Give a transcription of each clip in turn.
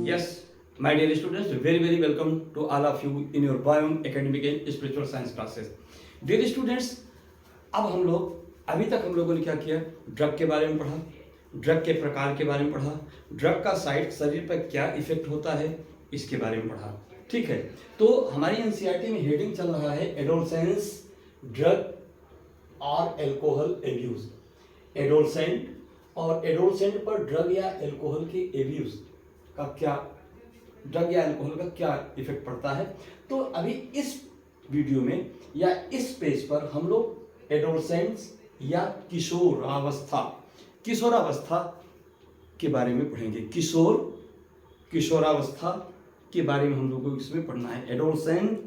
Yes, my dear students, very welcome to all of you in your biome, academic and spiritual science classes. Dear students, अब हम लोग अभी तक हम लोगों ने क्या किया, ड्रग के बारे में पढ़ा, ड्रग के प्रकार के बारे में पढ़ा, ड्रग का साइड शरीर पर क्या इफेक्ट होता है इसके बारे में पढ़ा। ठीक है, तो हमारी एनसीईआरटी में हेडिंग चल रहा है एडोलसेंस ड्रग और एल्कोहल एब्यूज। एडोलसेंट और एडोलसेंट पर ड्रग या एल्कोहल के एब्यूज का क्या, ड्रग या अल्कोहल का क्या इफेक्ट पड़ता है। तो अभी इस वीडियो में या इस पेज पर हम लोग एडोलसेंट्स या किशोरावस्था के बारे में पढ़ेंगे। किशोरावस्था के बारे में हम लोगों को इसमें पढ़ना है। एडोलसेंट,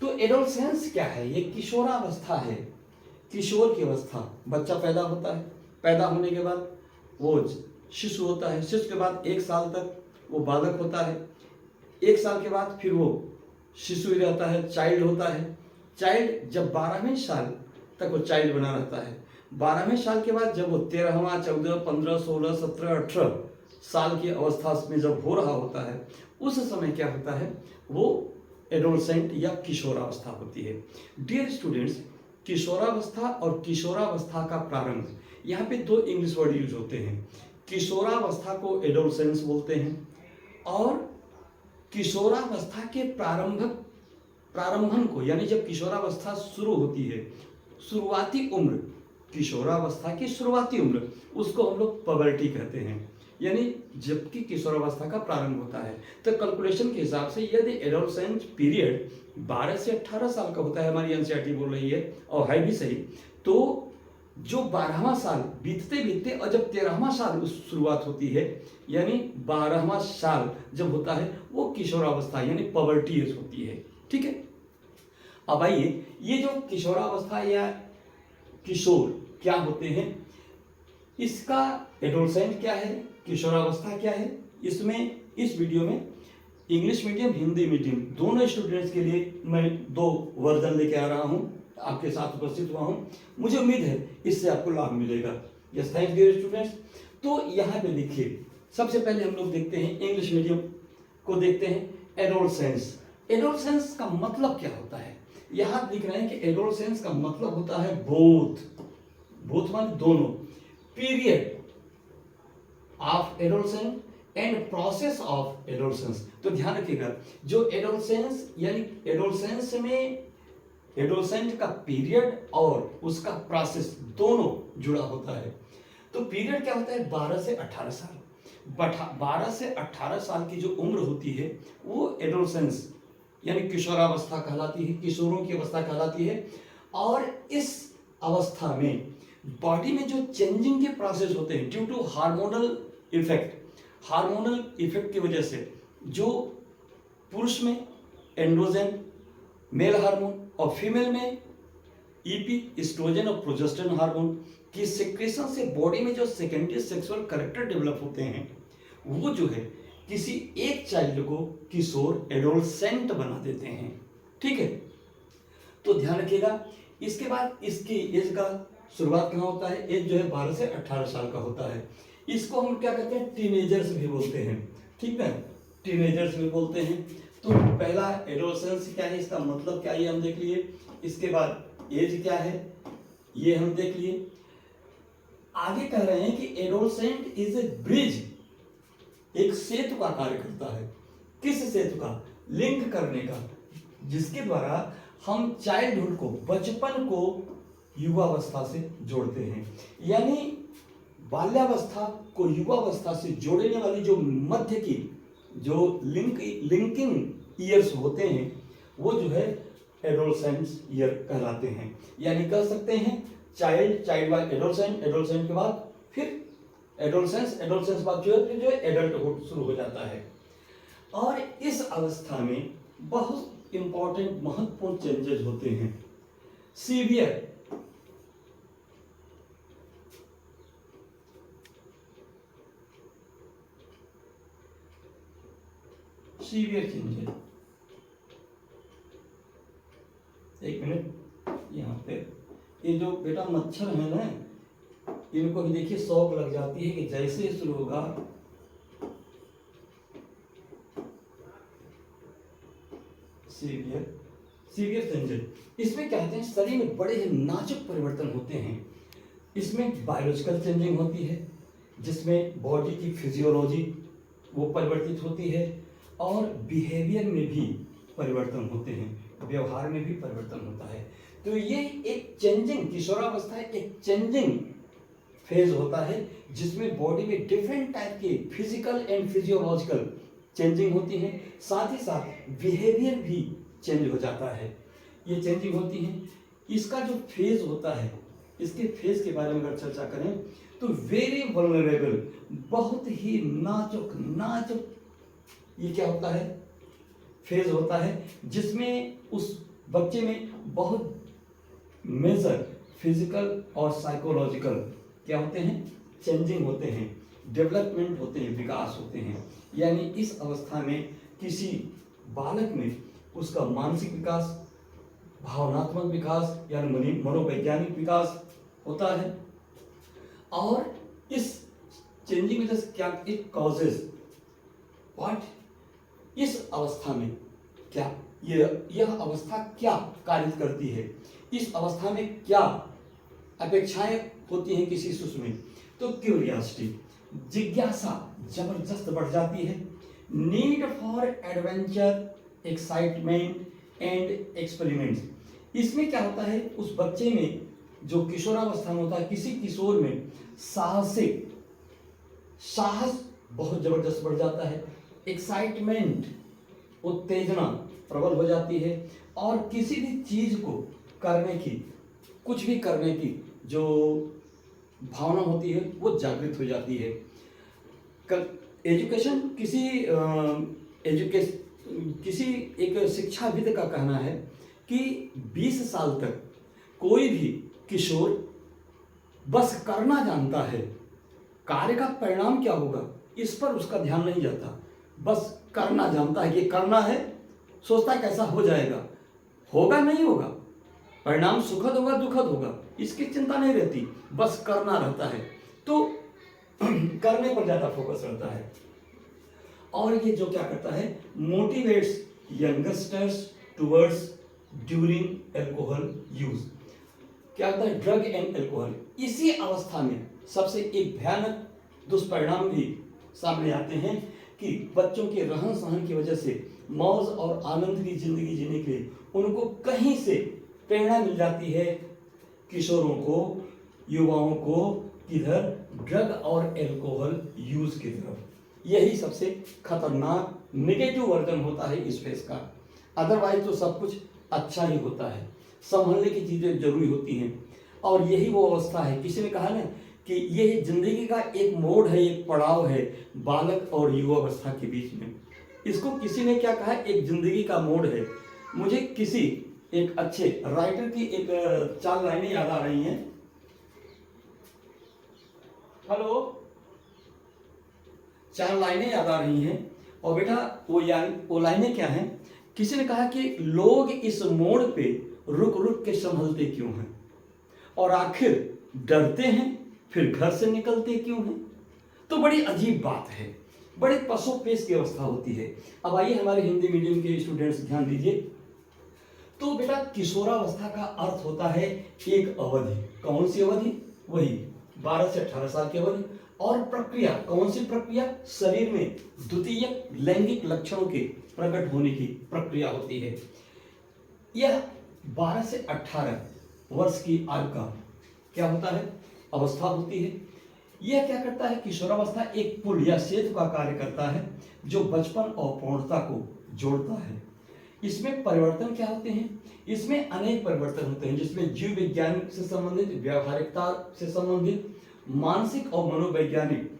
तो एडोलसेंस क्या है? ये किशोरावस्था है, किशोर की अवस्था। बच्चा पैदा होता है, पैदा होने के बाद वो शिशु होता है, शिशु के बाद 1 साल तक वो बालक होता है, 1 साल के बाद फिर वो शिशु ही रहता है, चाइल्ड होता है। चाइल्ड जब 12वें साल तक वो चाइल्ड बना रहता है, 12वें साल के बाद जब वो 13वां, 14, 15, 16, 17, 18 साल की अवस्था में जब हो रहा होता है, उस समय क्या होता है, वो एडोलसेंट या किशोरावस्था होती है। डियर स्टूडेंट्स, किशोरावस्था और किशोरावस्था का प्रारंभ, यहाँ पे 2 इंग्लिश वर्ड यूज होते हैं। किशोरावस्था को एडोलसेंस बोलते हैं और किशोरावस्था के प्रारंभन को, यानी जब किशोरावस्था शुरू होती है, शुरुआती उम्र, किशोरावस्था की शुरुआती उम्र, उसको हम लोग पबर्टी कहते हैं, यानी जबकि किशोरावस्था का प्रारंभ होता है। तो कैलकुलेशन के हिसाब से यदि एडोलसेंस पीरियड 12 से 18 साल का होता है, हमारी एनसीईआरटी बोल रही है और है भी सही, तो जो 12वां साल बीतते और जब 13वां साल उस शुरुआत होती है, यानी 12वां साल जब होता है, वो किशोरावस्था यानी पबर्टी एज होती है। ठीक है, अब आइए, ये जो किशोरावस्था या किशोर क्या होते हैं, इसका एडोलसेंट क्या है, किशोरावस्था क्या है, इसमें इस वीडियो में इंग्लिश मीडियम, हिंदी मीडियम दोनों स्टूडेंट्स के लिए मैं 2 वर्जन लेके आ रहा हूँ, आपके साथ उपस्थित हुआ हूँ। मुझे उम्मीद है इससे आपको लाभ मिलेगा। Yes, thank dear students. तो यहाँ पे देखिए, सबसे पहले हम लोग देखते हैं इंग्लिश मीडियम को, देखते हैं एडोलसेंस। एडोलसेंस का मतलब क्या होता है? यहाँ लिख रहे हैं कि एडोलसेंस का मतलब होता है बोथ मान दोनों, period of adolescence and process of adolescence. तो ध्यान रखिएगा, जो एडोलसेंस यानी एडोलसेंस में एडोलसेंट का पीरियड और उसका प्रोसेस दोनों जुड़ा होता है। तो पीरियड क्या होता है? 12 से 18 साल। 12 से 18 साल की जो उम्र होती है वो एडोलसेंस यानी किशोरावस्था कहलाती है, किशोरों की अवस्था कहलाती है। और इस अवस्था में बॉडी में जो चेंजिंग के प्रोसेस होते हैं ड्यू टू हार्मोनल इफेक्ट की वजह से, जो पुरुष में एंड्रोजन मेल हार्मोन और फीमेल में ईपी एस्ट्रोजन और प्रोजेस्टेरोन हार्मोन की सिक्रेशन से बॉडी में जो सेकेंडरी सेक्सुअल कैरेक्टर डेवलप होते हैं, वो जो है किसी एक चाइल्ड को किशोर एडोलसेंट बना देते हैं। ठीक है, तो ध्यान रखिएगा। इसके बाद इसकी एज का शुरुआत कहाँ होता है? एज जो है 12 से 18 साल का होता है। इसको हम क्या कहते हैं? टीनेजर्स भी बोलते हैं। ठीक है, टीनेजर्स भी बोलते हैं। तो पहला एडोलसेंस क्या है, इसका मतलब क्या है, हम देख लिए। इसके बाद एज क्या है, ये हम देख लिए। आगे कह रहे हैं कि एडोलसेंट इज ए ब्रिज, एक सेतु का कार्य करता है। किस सेतु का? लिंक करने का, जिसके द्वारा हम चाइल्डहुड को, बचपन को युवावस्था से जोड़ते हैं। यानी बाल्यावस्था को युवावस्था से जोड़ने वाली जो मध्य की जो लिंकिंग ईयर्स होते हैं, वो जो है एडोलसेंस ईयर कहलाते हैं। यानी कह सकते हैं चाइल्ड बाद एडोलसेंट के बाद फिर एडोलसेंस बाद जो है एडल्टहुड शुरू हो जाता है। और इस अवस्था में बहुत इंपॉर्टेंट, महत्वपूर्ण चेंजेस होते हैं। सीवियर चेंजेस, एक मिनट, यहाँ पे ये जो बेटा मच्छर है ना, इनको भी देखिए शौक लग जाती है कि जैसे ही शुरू होगा सीवियर चेंजेस। इसमें क्या होते हैं, शरीर में बड़े ही नाजुक परिवर्तन होते हैं। इसमें बायोलॉजिकल चेंजिंग होती है, जिसमें बॉडी की फिजियोलॉजी वो परिवर्तित होती है, और बिहेवियर में भी परिवर्तन होते हैं, व्यवहार में भी परिवर्तन होता है। तो ये एक चेंजिंग, किशोरावस्था एक चेंजिंग फेज होता है, जिसमें बॉडी में डिफरेंट टाइप के फिजिकल एंड फिजियोलॉजिकल चेंजिंग होती है, साथ ही साथ बिहेवियर भी चेंज हो जाता है। ये चेंजिंग होती है। इसका जो फेज होता है, इसके फेज के बारे में अगर चर्चा करें तो वेरी वल्नरेबल, बहुत ही नाजुक ये क्या होता है, फेज होता है, जिसमें उस बच्चे में बहुत मेजर फिजिकल और साइकोलॉजिकल क्या होते हैं, चेंजिंग होते हैं, डेवलपमेंट होते हैं, विकास होते हैं। यानी इस अवस्था में किसी बालक में उसका मानसिक विकास, भावनात्मक विकास यानी मनोवैज्ञानिक विकास होता है। और इस चेंजिंग वजह से क्या इट कॉजेज व्हाट, इस अवस्था में क्या यह अवस्था क्या कार्य करती है, इस अवस्था में क्या अपेक्षाएं होती हैं किसी शिशु में, तो क्यूरियोसिटी, जिज्ञासा जबरदस्त बढ़ जाती है, need for adventure, excitement and experiments. इसमें क्या होता है, उस बच्चे में जो किशोरावस्था में होता है, किसी किशोर में साहस बहुत जबरदस्त बढ़ जाता है, एक्साइटमेंट उत्तेजना प्रबल हो जाती है, और किसी भी चीज को करने की, कुछ भी करने की जो भावना होती है वो जागृत हो जाती है। एजुकेशन किसी एक शिक्षाविद का कहना है कि 20 साल तक कोई भी किशोर बस करना जानता है, कार्य का परिणाम क्या होगा इस पर उसका ध्यान नहीं जाता, बस करना जानता है कि करना है, सोचता है कैसा हो जाएगा, होगा नहीं होगा, परिणाम सुखद होगा दुखद होगा, इसकी चिंता नहीं रहती, बस करना रहता है। तो करने पर ज्यादा फोकस रहता है। और ये जो क्या करता है, motivates youngsters towards during alcohol use. क्या होता है, ड्रग एंड एल्कोहल। इसी अवस्था में सबसे एक भयानक दुष्परिणाम भी सामने आते हैं कि बच्चों के रहन सहन की वजह से मौज और आनंद की जिंदगी जीने के लिए उनको कहीं से प्रेरणा मिल जाती है, किशोरों को, युवाओं को, किधर, ड्रग और एल्कोहल यूज की तरफ। यही सबसे खतरनाक नेगेटिव वर्जन होता है इस फेज का। अदरवाइज तो सब कुछ अच्छा ही होता है, संभलने की चीजें जरूरी होती हैं। और यही वो अवस्था है, किसी ने कहा ना कि ये जिंदगी का एक मोड़ है, एक पड़ाव है बालक और युवावस्था के बीच में। इसको किसी ने क्या कहा, एक जिंदगी का मोड़ है। मुझे किसी एक अच्छे राइटर की एक 4 लाइनें याद आ रही हैं। हेलो, 4 लाइनें याद आ रही हैं। और बेटा वो लाइनें क्या हैं, किसी ने कहा कि लोग इस मोड़ पे रुक रुक के संभलते क्यों हैं, और आखिर डरते हैं फिर घर से निकलते क्यों हैं। तो बड़ी अजीब बात है, बड़े पसोपेश की अवस्था होती है। अब आइए हमारे हिंदी मीडियम के स्टूडेंट्स ध्यान दीजिए। तो बेटा किशोरावस्था का अर्थ होता है एक अवधि। कौन सी अवधि, वही 12 से 18 साल की अवधि। और प्रक्रिया, कौन सी प्रक्रिया, शरीर में द्वितीय लैंगिक लक्षणों के प्रकट होने की प्रक्रिया होती है। यह 12 से 18 वर्ष की आयु का क्या होता है, अवस्था होती है। यह क्या करता है, किशोरावस्था एक पुल या सेतु का कार्य करता है जो बचपन और प्रौढ़ता को जोड़ता है। इसमें परिवर्तन क्या होते हैं, इसमें अनेक परिवर्तन होते हैं, जिसमें जीव विज्ञान से संबंधित, व्यावहारिकता से संबंधित, मानसिक और मनोवैज्ञानिक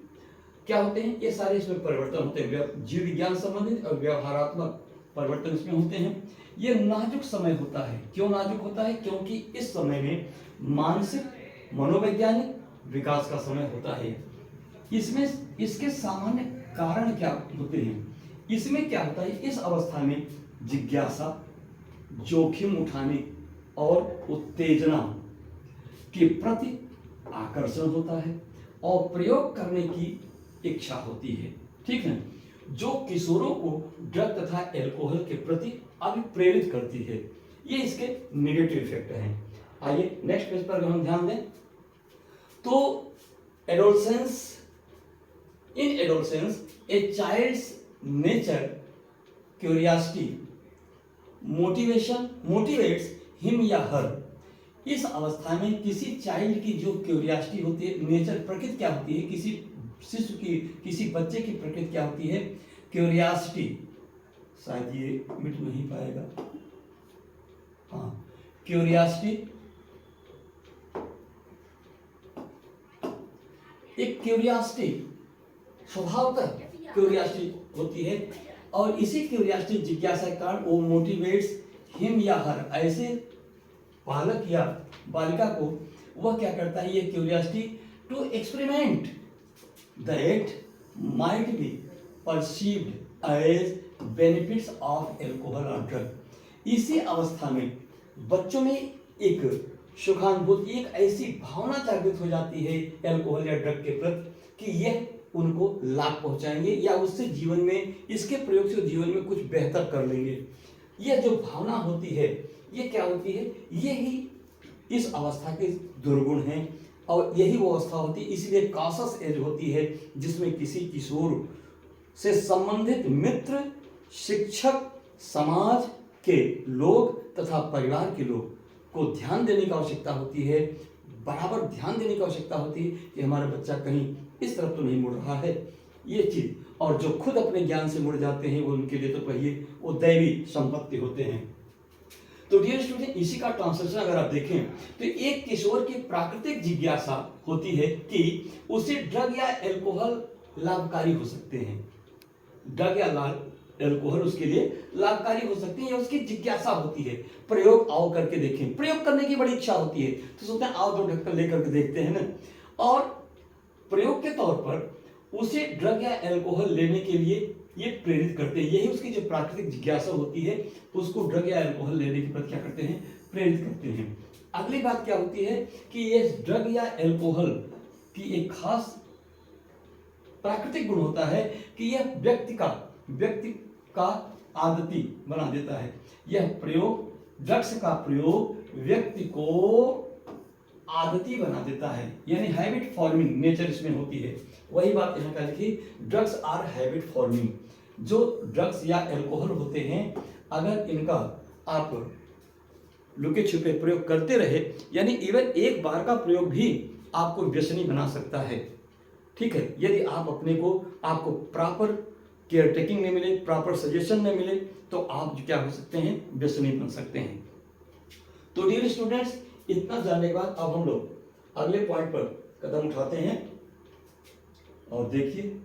क्या होते हैं, ये सारे इसमें परिवर्तन होते हैं। जीव विज्ञान संबंधित और व्यवहारात्मक परिवर्तन इसमें होते हैं। ये नाजुक समय होता है। क्यों नाजुक होता है, क्योंकि इस समय में मानसिक मनोवैज्ञानिक विकास का समय होता है। इसमें इसके सामान्य कारण क्या होते हैं, इसमें क्या होता है, इस अवस्था में जिज्ञासा, जोखिम उठाने और उत्तेजना के प्रति आकर्षण होता है और प्रयोग करने की इच्छा होती है। ठीक है, जो किशोरों को ड्रग तथा एल्कोहल के प्रति अभी प्रेरित करती है। ये इसके नेगेटिव इफेक्ट हैं। आइए नेक्स्ट पेज पर हम ध्यान दें तो adolescence, in adolescence a child's nature curiosity motivates him या हर। इस अवस्था में किसी चाइल्ड की जो क्यूरियोसिटी होती है, नेचर प्रकृति क्या होती है, किसी शिशु की, किसी बच्चे की प्रकृति क्या होती है, क्यूरियोसिटी। शायद ये मिट नहीं पाएगा, हाँ, क्यूरियोसिटी। एक क्यूरियोसिटी स्वभावतः क्यूरियोसिटी होती है और इसी क्यूरियोसिटी जिज्ञासा के कारण वो मोटिवेट्स हिम या हर, ऐसे बालक या बालिका को वह क्या करता है, ये curiosity to experiment that might be perceived as benefits of alcohol और ड्रग। इसी अवस्था में बच्चों में एक सुखानुभूति, एक ऐसी भावना जागृत हो जाती है एल्कोहल या ड्रग के प्रति कि यह उनको लाभ पहुंचाएंगे या उससे जीवन में, इसके प्रयोग से जीवन में कुछ बेहतर कर लेंगे। यह जो भावना होती है ये क्या होती है, ये ही इस अवस्था के दुर्गुण हैं और यही वो अवस्था होती है। इसलिए कॉशस एज होती है जिसमें किसी किशोर से संबंधित मित्र, शिक्षक, समाज के लोग तथा परिवार के लोग को ध्यान देने की आवश्यकता होती है, बराबर ध्यान देने की आवश्यकता होती है कि हमारा बच्चा कहीं इस तरफ तो नहीं मुड़ रहा है, ये चीज। और जो खुद अपने ज्ञान से मुड़ जाते हैं वो उनके लिए तो कहिए वो दैवी संपत्ति होते हैं। तो डियर स्टूडेंट, इसी का ट्रांसलेशन अगर आप देखें तो एक किशोर की प्राकृतिक जिज्ञासा होती है कि उसे ड्रग या एल्कोहल लाभकारी हो सकते हैं, ड्रग या एल्कोहल उसके लिए लाभकारी हो सकती है, या उसकी जिज्ञासा होती है। प्रयोग आओ करके देखें, प्रयोग करने की बड़ी इच्छा होती है तो सोचते हैं आओ 2 ढक्कन लेकर के देखते हैं ना, और प्रयोग के तौर पर उसे ड्रग या एल्कोहल लेने के लिए ये प्रेरित करते हैं। यही उसकी जो प्राकृतिक जिज्ञासा होती है उसको ड्रग या एल्कोहल लेने के प्रति क्या करते हैं, प्रेरित करते हैं। अगली बात क्या होती है कि ये ड्रग या एल्कोहल की एक खास प्राकृतिक गुण होता है कि यह व्यक्ति का आदती बना देता है। यह प्रयोग, ड्रग्स का प्रयोग व्यक्ति को आदती बना देता है, यानी हैबिट फॉर्मिंग नेचर इसमें होती है। वही बात यहाँ का लिखी, ड्रग्स आर हैबिट फॉर्मिंग। जो ड्रग्स या एल्कोहल होते हैं अगर इनका आप लुके छुपे प्रयोग करते रहे, यानी इवन एक बार का प्रयोग भी आपको व्यसनी बना सकता है। ठीक है, यदि आप अपने को, आपको प्रॉपर केयर टेकिंग नहीं मिले, प्रॉपर सजेशन नहीं मिले तो आप क्या हो सकते हैं, व्यसनी बन सकते हैं। तो डियर स्टूडेंट्स, इतना जानने के बाद अब हम लोग अगले पॉइंट पर कदम उठाते हैं और देखिए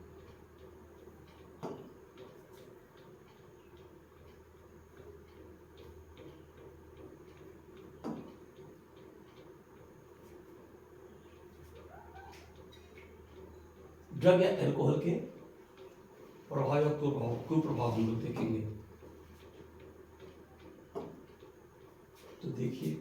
ड्रग या एल्कोहल के प्रभाव या कुप्रभाव हम लोग देखेंगे। तो देखिए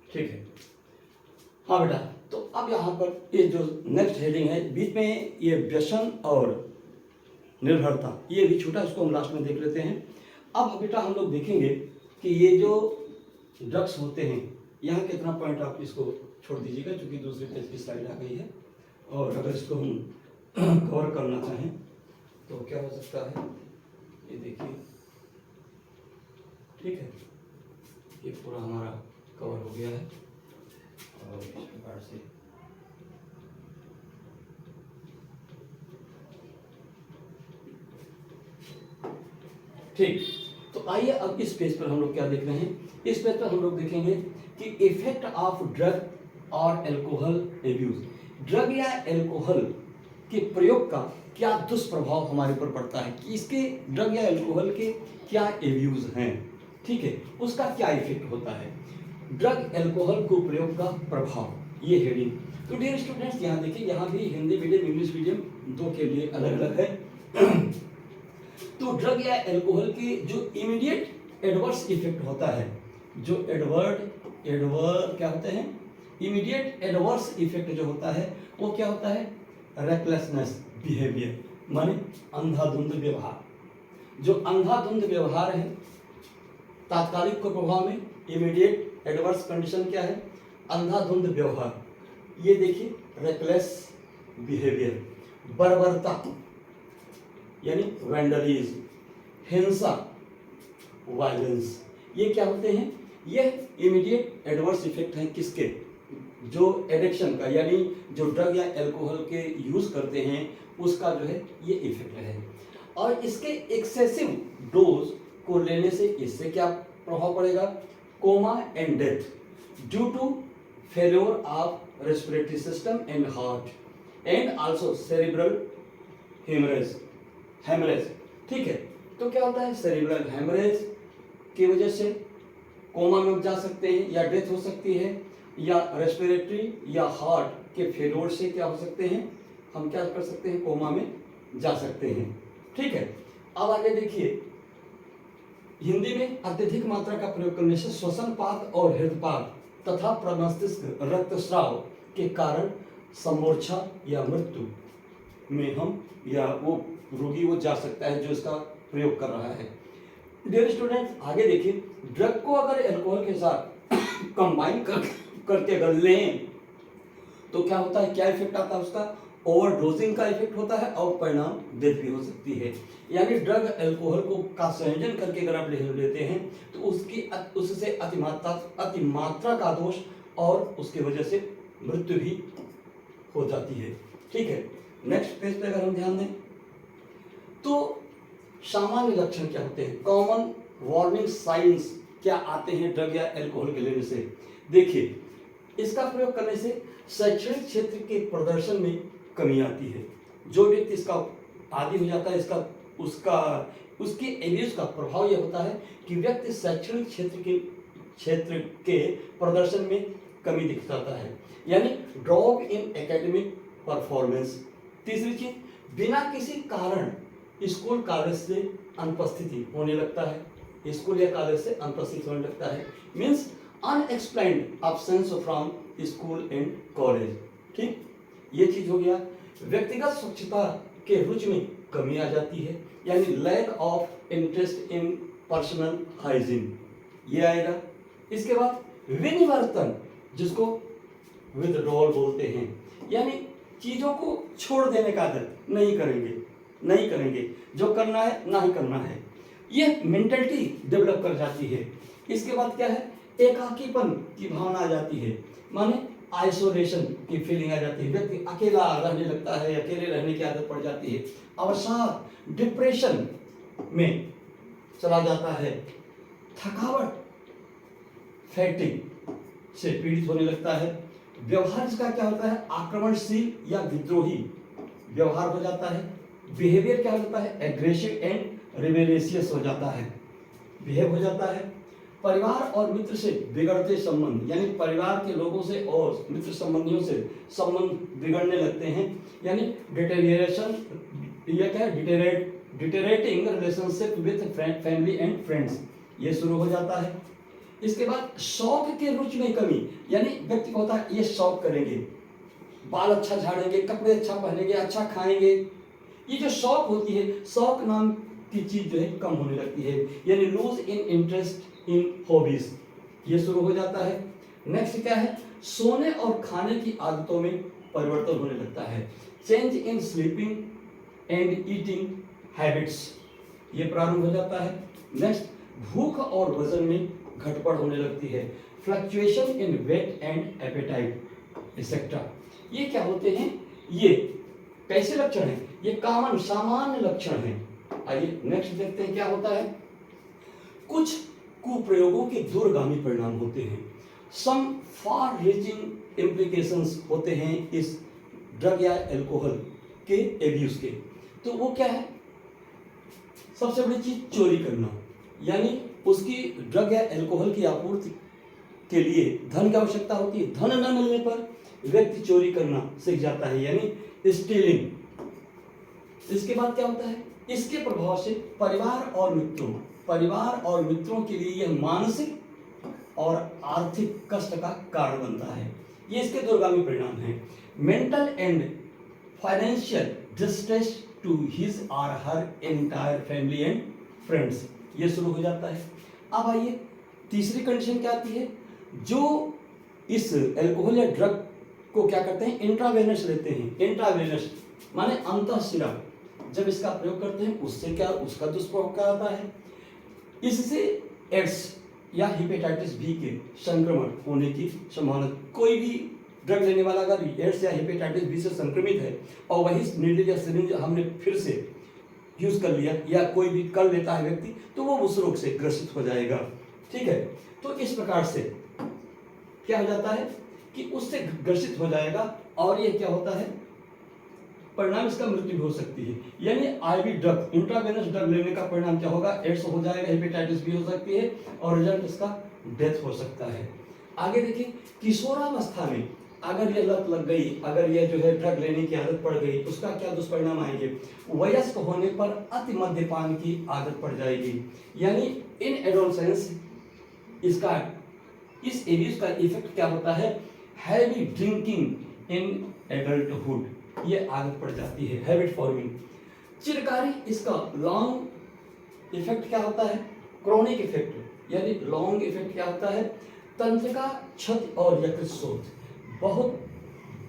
ठीक है, हाँ बेटा। तो अब यहाँ पर ये जो नेक्स्ट हेडिंग है बीच में, ये व्यसन और निर्भरता, ये भी छोटा, इसको हम लास्ट में देख लेते हैं। अब बेटा हम लोग देखेंगे कि ये जो ड्रग्स होते हैं, यहाँ कितना पॉइंट आप इसको छोड़ दीजिएगा क्योंकि दूसरे पेज की स्लाइड आ गई है, और अगर इसको हम कवर करना चाहें तो क्या हो सकता है, ये देखिए, ठीक है, ये पूरा हमारा कवर हो गया है और इस प्रकार से ठीक। तो आइए अब इस पेज पर हम लोग क्या देख रहे हैं, इस पेज पर हम लोग देखेंगे कि इफेक्ट ऑफ ड्रग और एल्कोहल एब्यूज। ड्रग या एल्कोहल के प्रयोग का क्या दुष्प्रभाव हमारे ऊपर पड़ता है, कि इसके ड्रग या एल्कोहल के क्या एब्यूज हैं, ठीक है, उसका क्या इफेक्ट होता है, ड्रग एल्कोहल को प्रयोग का प्रभाव, ये हेडिंग। तो डियर स्टूडेंट्स यहाँ देखिए, यहाँ भी हिंदी मीडियम इंग्लिश मीडियम दो के लिए अलग अलग है। तो ड्रग या एल्कोहल के जो इमीडिएट एडवर्स इफेक्ट होता है, जो एडवर्ड क्या होते हैं, इमीडिएट एडवर्स इफेक्ट जो होता है वो क्या होता है, रेकलेसनेस बिहेवियर, माने अंधाधुंध व्यवहार। जो अंधाधुंध व्यवहार है तात्कालिक को प्रभाव में, इमीडिएट एडवर्स कंडीशन क्या है, अंधाधुंध व्यवहार। ये देखिए रेकलेस बिहेवियर, बर्बरता यानी वैंडलिज्म, हिंसा, वायलेंस, ये क्या होते हैं, ये इमीडिएट एडवर्स इफेक्ट हैं किसके, जो एडिक्शन का, यानी जो ड्रग या एल्कोहल के यूज करते हैं उसका जो है ये इफेक्ट है। और इसके एक्सेसिव डोज को लेने से इससे क्या प्रभाव पड़ेगा, coma and death due to failure of respiratory system and heart and also cerebral haemorrhage, ठीक है। तो क्या होता है, सेरिब्रल हेमरेज की वजह से कोमा में जा सकते हैं या डेथ हो सकती है, या रेस्पिरेटरी या हार्ट के फेल्योर से क्या हो सकते हैं, हम क्या कर सकते हैं, कोमा में जा सकते हैं, ठीक है। अब आगे देखिए, हिंदी में अत्यधिक मात्रा का प्रयोग करने से श्वसनपात और हृदपात तथा प्रमस्तिष्क रक्तस्राव के कारण समूर्छा या मृत्यु में हम या वो रोगी वो जा सकता है जो इसका प्रयोग कर रहा है। डियर स्टूडेंट्स आगे देखिए, ड्रग को अगर अल्कोहल के साथ कंबाइन करके अगर लें तो क्या होता है, क्या इफेक्ट आता है उसका, ओवरडोजिंग का इफेक्ट होता है और परिणाम डेथ भी हो सकती है। यानी ड्रग अल्कोहल को का संयोजन करके अगर आप लेते हैं तो उससे अतिमात्रा का दोष और उसकी वजह से मृत्यु भी हो जाती है, ठीक है। नेक्स्ट पेज पे अगर हम ध्यान दें तो सामान्य लक्षण क्या होते हैं, कॉमन वार्निंग साइंस क्या आते हैं ड्रग या अल्कोहल के लेने से। देखिए, इसका प्रयोग करने से शैक्षणिक क्षेत्र के प्रदर्शन में कमी आती है। जो व्यक्ति इसका आदी हो जाता है, उसके एब्यूज का प्रभाव यह होता है कि व्यक्ति शैक्षणिक क्षेत्र के प्रदर्शन में कमी दिखाता है, यानी ड्रॉप इन एकेडमिक परफॉर्मेंस। तीसरी चीज, बिना किसी कारण स्कूल कॉलेज से अनुपस्थिति होने लगता है, स्कूल या कॉलेज से अनुपस्थित होने लगता है, means unexplained absence from school and college, ठीक। ये चीज हो गया। व्यक्तिगत स्वच्छता के रुचि में कमी आ जाती है, यानी lack of interest in personal hygiene, ये आएगा। इसके बाद विनिवर्तन, जिसको विथड्रॉल बोलते हैं, यानी चीजों को छोड़ देने का आदत, नहीं करेंगे, जो करना है ना ही करना है, ये मेंटलिटी डेवलप कर जाती है। इसके बाद क्या है, एकाकीपन की भावना आ जाती है, माने आइसोलेशन की फीलिंग आ जाती है, व्यक्ति अकेला रहने लगता है, अकेले रहने की आदत पड़ जाती है, अवसाद डिप्रेशन में चला जाता है, थकावट फैटिग से पीड़ित होने लगता है, व्यवहार इसका क्या होता है, आक्रमणशील या विद्रोही व्यवहार हो जाता है, बिहेवियर क्या होता है, एग्रेसिव एंड रिबेलियस हो जाता है, बिहेव हो जाता है। परिवार और मित्र से बिगड़ते संबंध, यानी परिवार के लोगों से और मित्र संबंधियों से संबंध बिगड़ने लगते हैं, यानी डिटेरिएशन, यह क्या है, deteriorating relationship with family and friends, ये शुरू हो जाता है। इसके बाद शौक के रुचि में कमी, यानी व्यक्ति को होता है ये शौक करेंगे, बाल अच्छा झाड़ेंगे, कपड़े अच्छा पहनेंगे, अच्छा खाएंगे, ये जो शौक होती है, शौक नाम की चीज जो है कम होने लगती है, यानी lose in interest in hobbies, ये शुरू हो जाता है। नेक्स्ट क्या है, सोने और खाने की आदतों में परिवर्तन होने लगता है। Change in sleeping and eating habits, ये प्रारंभ हो जाता है। नेक्स्ट, भूख और वजन में घटबढ़ होने लगती है। Fluctuation in weight and appetite etcetera, ये क्या होते हैं, ये कैसे लक्षण हैं, ये कॉमन सामान्य लक्षण हैं। आइए नेक्स्ट देखते हैं क्या होता है। कुछ कुप्रयोगों के दूरगामी परिणाम होते हैं। सम फार रीचिंग इम्प्लीकेशंस होते हैं इस ड्रग या एल्कोहल के एब्यूज के। तो वो क्या है, सबसे बड़ी चीज चोरी करना, यानी उसकी ड्रग या एल्कोहल की आपूर्ति के लिए धन की आवश्यकता होती है। धन न मिलने पर व्यक्ति चोरी करना सीख जाता है, यानी स्टीलिंग। इसके बाद क्या होता है, इसके प्रभाव से परिवार और मित्रों के लिए यह मानसिक और आर्थिक कष्ट का कारण बनता है। ये इसके दूरगामी परिणाम हैं। Mental and financial distress to his और her entire family and friends, ये शुरू हो जाता है। अब आइए तीसरी कंडीशन क्या आती है, जो इस एल्कोहल या ड्रग को क्या करते हैं, इंट्रावेनस लेते हैं। इंट्रावेनस माने अंतःशिरा जब इसका प्रयोग करते हैं उससे क्या, उसका दुष्प्रभाव क्या आता है, इससे एड्स या हेपेटाइटिस बी के संक्रमण होने की संभावना। कोई भी ड्रग लेने वाला अगर एड्स या हेपेटाइटिस बी से संक्रमित है और वही नीडल या सिरिंज हमने फिर से यूज कर लिया या कोई भी कर लेता है व्यक्ति, तो वो उस रोग से ग्रसित हो जाएगा। ठीक है, तो इस प्रकार से क्या हो जाता है कि उससे ग्रसित हो जाएगा और ये क्या होता है, परिणाम इसका मृत्यु भी हो सकती है। यानी आईवी ड्रग, इंट्रावेनस ड्रग लेने का परिणाम क्या होगा, एड्स हो जाएगा, हेपेटाइटिस बी हो सकती है और रिजल्ट इसका डेथ हो सकता है। आगे देखिए, किशोरावस्था में अगर ये लत लग गई, अगर ये जो है ड्रग लेने की आदत पड़ गई, उसका क्या दुष्परिणाम आएंगे। वयस्क होने पर अति मद्यपान की आदत पड़ जाएगी, यानी इन एडोलसेंस इसका इस एब्यूज का इफेक्ट क्या होता है, हैवी ड्रिंकिंग इन एडल्टहुड, ये आदत पड़ जाती है, हैबिट फॉर्मिंग। चिरकारी इसका लॉन्ग इफेक्ट क्या होता है, क्रोनिक इफेक्ट, यानी लॉन्ग इफेक्ट क्या होता है, तंत्रिका क्षति और यकृत शोथ। बहुत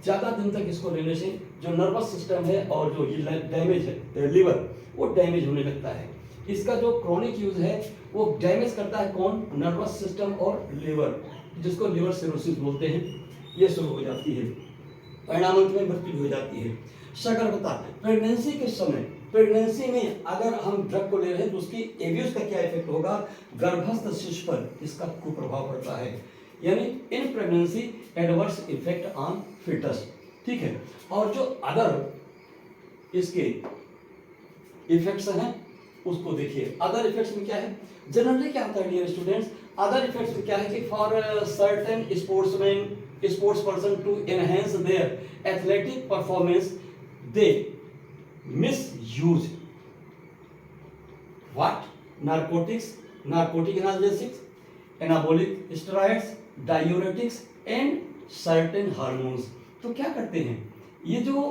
ज़्यादा दिन तक इसको लेने से जो नर्वस सिस्टम है और जो ये डैमेज है लिवर, वो डैमेज होने लगता है। इसका जो क्रोनिक यूज है वो डैमेज करता है कौन, नर्वस सिस्टम और लिवर, जिसको लिवर सिरोसिस बोलते हैं, ये शुरू हो जाती है। परिणाम अंत में मृत्यु हो जाती है। सगर्भता, प्रेगनेंसी के समय, प्रेगनेंसी में अगर हम ड्रग को ले रहे हैं तो उसकी एब्यूज का क्या इफेक्ट होगा, गर्भस्थ शिशु पर इसका कुप्रभाव पड़ता है, यानी in pregnancy adverse effect on foetus. ठीक है, और जो अदर इसके इफेक्ट्स हैं उसको देखिए। अदर इफेक्ट्स में क्या है, जनरली क्या होता है डियर स्टूडेंट्स, अदर इफेक्ट्स में क्या है कि for certain sportsman sports person to enhance their athletic performance they misuse what, narcotic analgesics, anabolic steroids, diuretics and certain hormones। तो क्या करते हैं, ये जो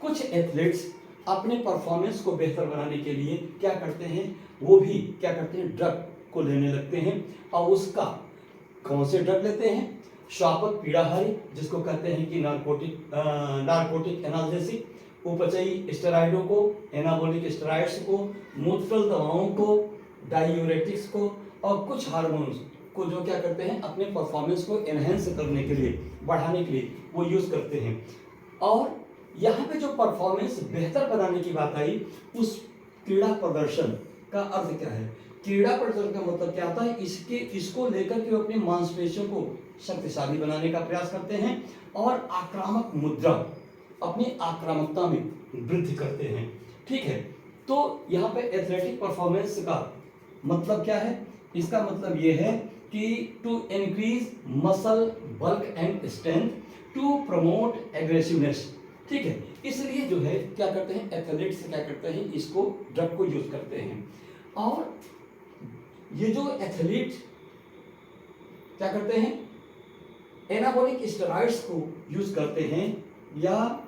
कुछ एथलीट्स अपने परफॉर्मेंस को बेहतर बनाने के लिए क्या करते हैं, वो भी क्या करते हैं, ड्रग को लेने लगते हैं। और उसका कौन से ड्रग लेते हैं, श्वापक पीड़ाहारी जिसको कहते हैं कि नार्कोटिक एनाल्जेसिक, उपचयी स्टेरॉइडों को, एनाबोलिक स्टेरॉइड्स को, मूत्रल दवाओं को, डायूरेटिक्स को और कुछ हार्मोन्स को जो क्या करते हैं अपने परफॉर्मेंस को एनहेंस करने के लिए, बढ़ाने के लिए वो यूज करते हैं। और यहाँ पे जो परफॉर्मेंस बेहतर बनाने की बात आई, उस क्रीड़ा प्रदर्शन का अर्थ क्या है, क्रीड़ा प्रदर्शन का मतलब क्या होता है, इसको लेकर के अपनी मांसपेशियों को शक्तिशाली बनाने का प्रयास करते हैं और आक्रामक मुद्रा, अपनी आक्रामकता में वृद्धि करते हैं। ठीक है, तो यहाँ पे एथलेटिक परफॉर्मेंस का मतलब क्या है, इसका मतलब ये है कि to increase muscle bulk and strength, to promote aggressiveness. ठीक है, इसलिए जो है क्या करते हैं, एथलीट्स क्या करते हैं, इसको ड्रग को यूज करते हैं। और ये जो एथलीट क्या करते हैं, एनाबॉलिक स्टेरॉइड्स को यूज करते हैं या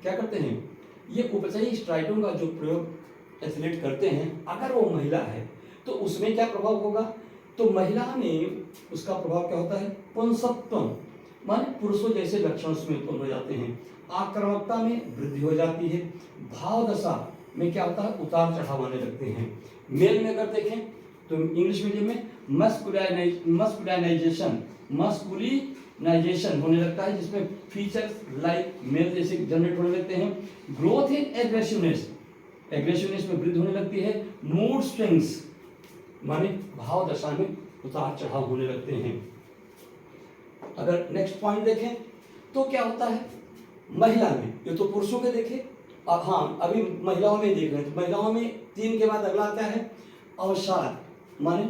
क्या करते हैं, ये उपचयी स्टेरॉइडों का जो प्रयोग एथलीट करते हैं, अगर वो महिला है तो उसमें क्या प्रभाव होगा, तो महिला में उसका प्रभाव क्या होता है, पुंसत्वम, माने पुरुषों जैसे लक्षण उसमें उत्पन्न हो जाते हैं। आक्रामकता में वृद्धि हो जाती है। भाव दशा में क्या होता है, उतार चढ़ाव आने लगते हैं। मेल में अगर देखें तो इंग्लिश मीडियम में मस्कुलिनाइजेशन होने लगता है, जिसमें फीचर्स लाइक मेल जैसे जनरेट होने लगते हैं। ग्रोथ इन एग्रेसिवनेस में वृद्धि होने लगती है। मूड स्विंग्स माने भाव दशा में उतार चढ़ाव होने लगते हैं। अगर नेक्स्ट पॉइंट देखें तो क्या होता है महिला में, ये तो पुरुषों के देखे, अब हाँ अभी महिलाओं में देख रहे हैं। तो महिलाओं में 3 के बाद अगला क्या है, अवसाद माने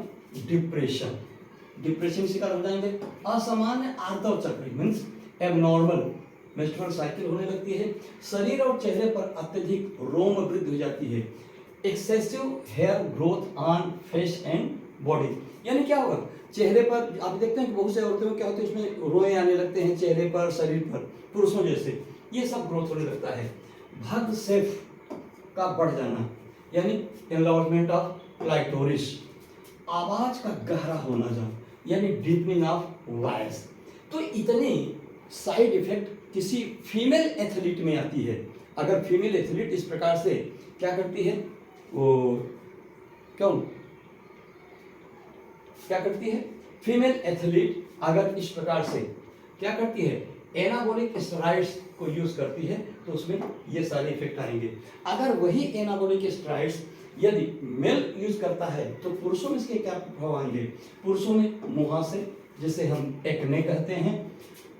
डिप्रेशन शिकार हो जाएंगे। असामान्य आर्तव चक्र मीन्स एबनॉर्मल मेंस्ट्रुअल साइकिल होने लगती है। शरीर और चेहरे पर अत्यधिक रोम वृद्धि हो जाती है। Excessive hair growth on face and body, यानी क्या होगा चेहरे पर, आप देखते हैं कि बहुत से औरतों में क्या होता है, उसमें रोए आने लगते हैं चेहरे पर, शरीर पर, पुरुषों जैसे, ये सब ग्रोथ होने लगता है। भग सेफ का बढ़ जाना यानी एनलार्जमेंट ऑफ क्लाइटोरिस। आवाज का गहरा होना जाना यानी डीपनिंग ऑफ वॉइस। तो इतने साइड इफेक्ट किसी फीमेल एथलीट में आती है। अगर फीमेल एथलीट इस प्रकार से क्या करती है, वो क्या करती है, फीमेल एथलीट अगर इस प्रकार से क्या करती है, एनाबॉलिक स्टेरॉइड्स को यूज करती है, तो उसमें ये सारे इफेक्ट आएंगे। अगर वही एनाबॉलिक स्टेरॉइड्स यदि मेल यूज करता है तो पुरुषों में इसके क्या प्रभाव आएंगे। पुरुषों में मुहासे जिसे हम एक्ने कहते हैं,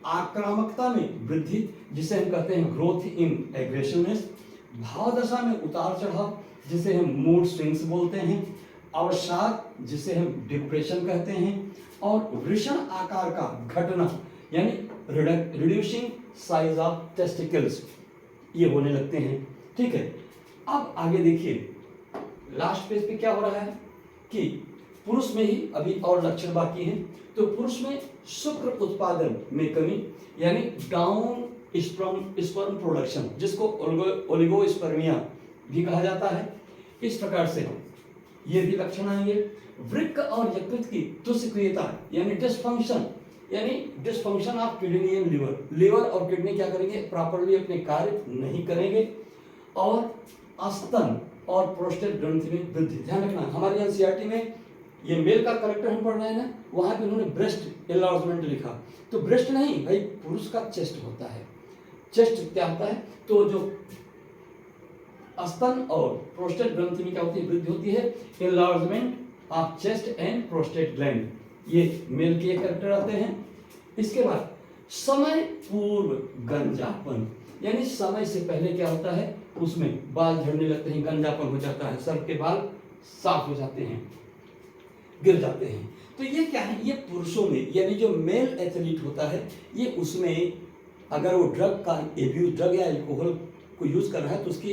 आक्रामकता में वृद्धि जिसे हम कहते हैं ग्रोथ इन एग्रेसिवनेस, भाव दशा में उतार चढ़ाव जिसे हम मूड स्विंग्स बोलते हैं, अवसाद जिसे हम डिप्रेशन कहते हैं, और वृषण आकार का घटना यानी रिड्यूसिंग साइज ऑफ टेस्टिकल्स, ये होने लगते हैं। ठीक है, अब आगे देखिए लास्ट पेज पे क्या हो रहा है कि पुरुष में ही अभी और लक्षण बाकी हैं। तो पुरुष में शुक्र उत्पादन में कमी यानी डाउन स्पर्म प्रोडक्शन जिसको ओलिगोस्पर्मिया भी कहा जाता है, इस प्रकार से ये भी लक्षण आएंगे। वृक्क और यकृत की दुष्क्रियता यानी dysfunction of kidney and liver और किडनी क्या करेंगे, प्रॉपर्ली अपने कार्य नहीं करेंगे। और स्तन और प्रोस्टेट ग्रंथि में वृद्धि। ध्यान रखना हमारे एनसीईआरटी में ये मेल का करेक्टर हम पढ़ रहे हैं ना, वहां पे उन्होंने ब्रेस्ट एनलार्जमेंट लिखा, तो ब्रेस्ट नहीं भाई, पुरुष का चेस्ट होता है। चेस्ट क्या होता है, तो जो स्तन और प्रोस्टेट ग्रंथि में क्या होती है, वृद्धि होती है। Enlargement of chest and prostate gland, ये मेल के करेक्टर आते हैं। इसके बाद समय पूर्व गंजापन यानी समय से पहले क्या होता है, उसमें बाल झड़ने लगते हैं, गंजापन हो जाता है, सर के बाल साफ हो जाते हैं, गिर जाते हैं। तो ये क्या है, ये पुरुषों में यानी जो मेल एथलीट होता है, ये उसमें अगर वो ड्रग या अल्कोहल को यूज कर रहा है तो उसके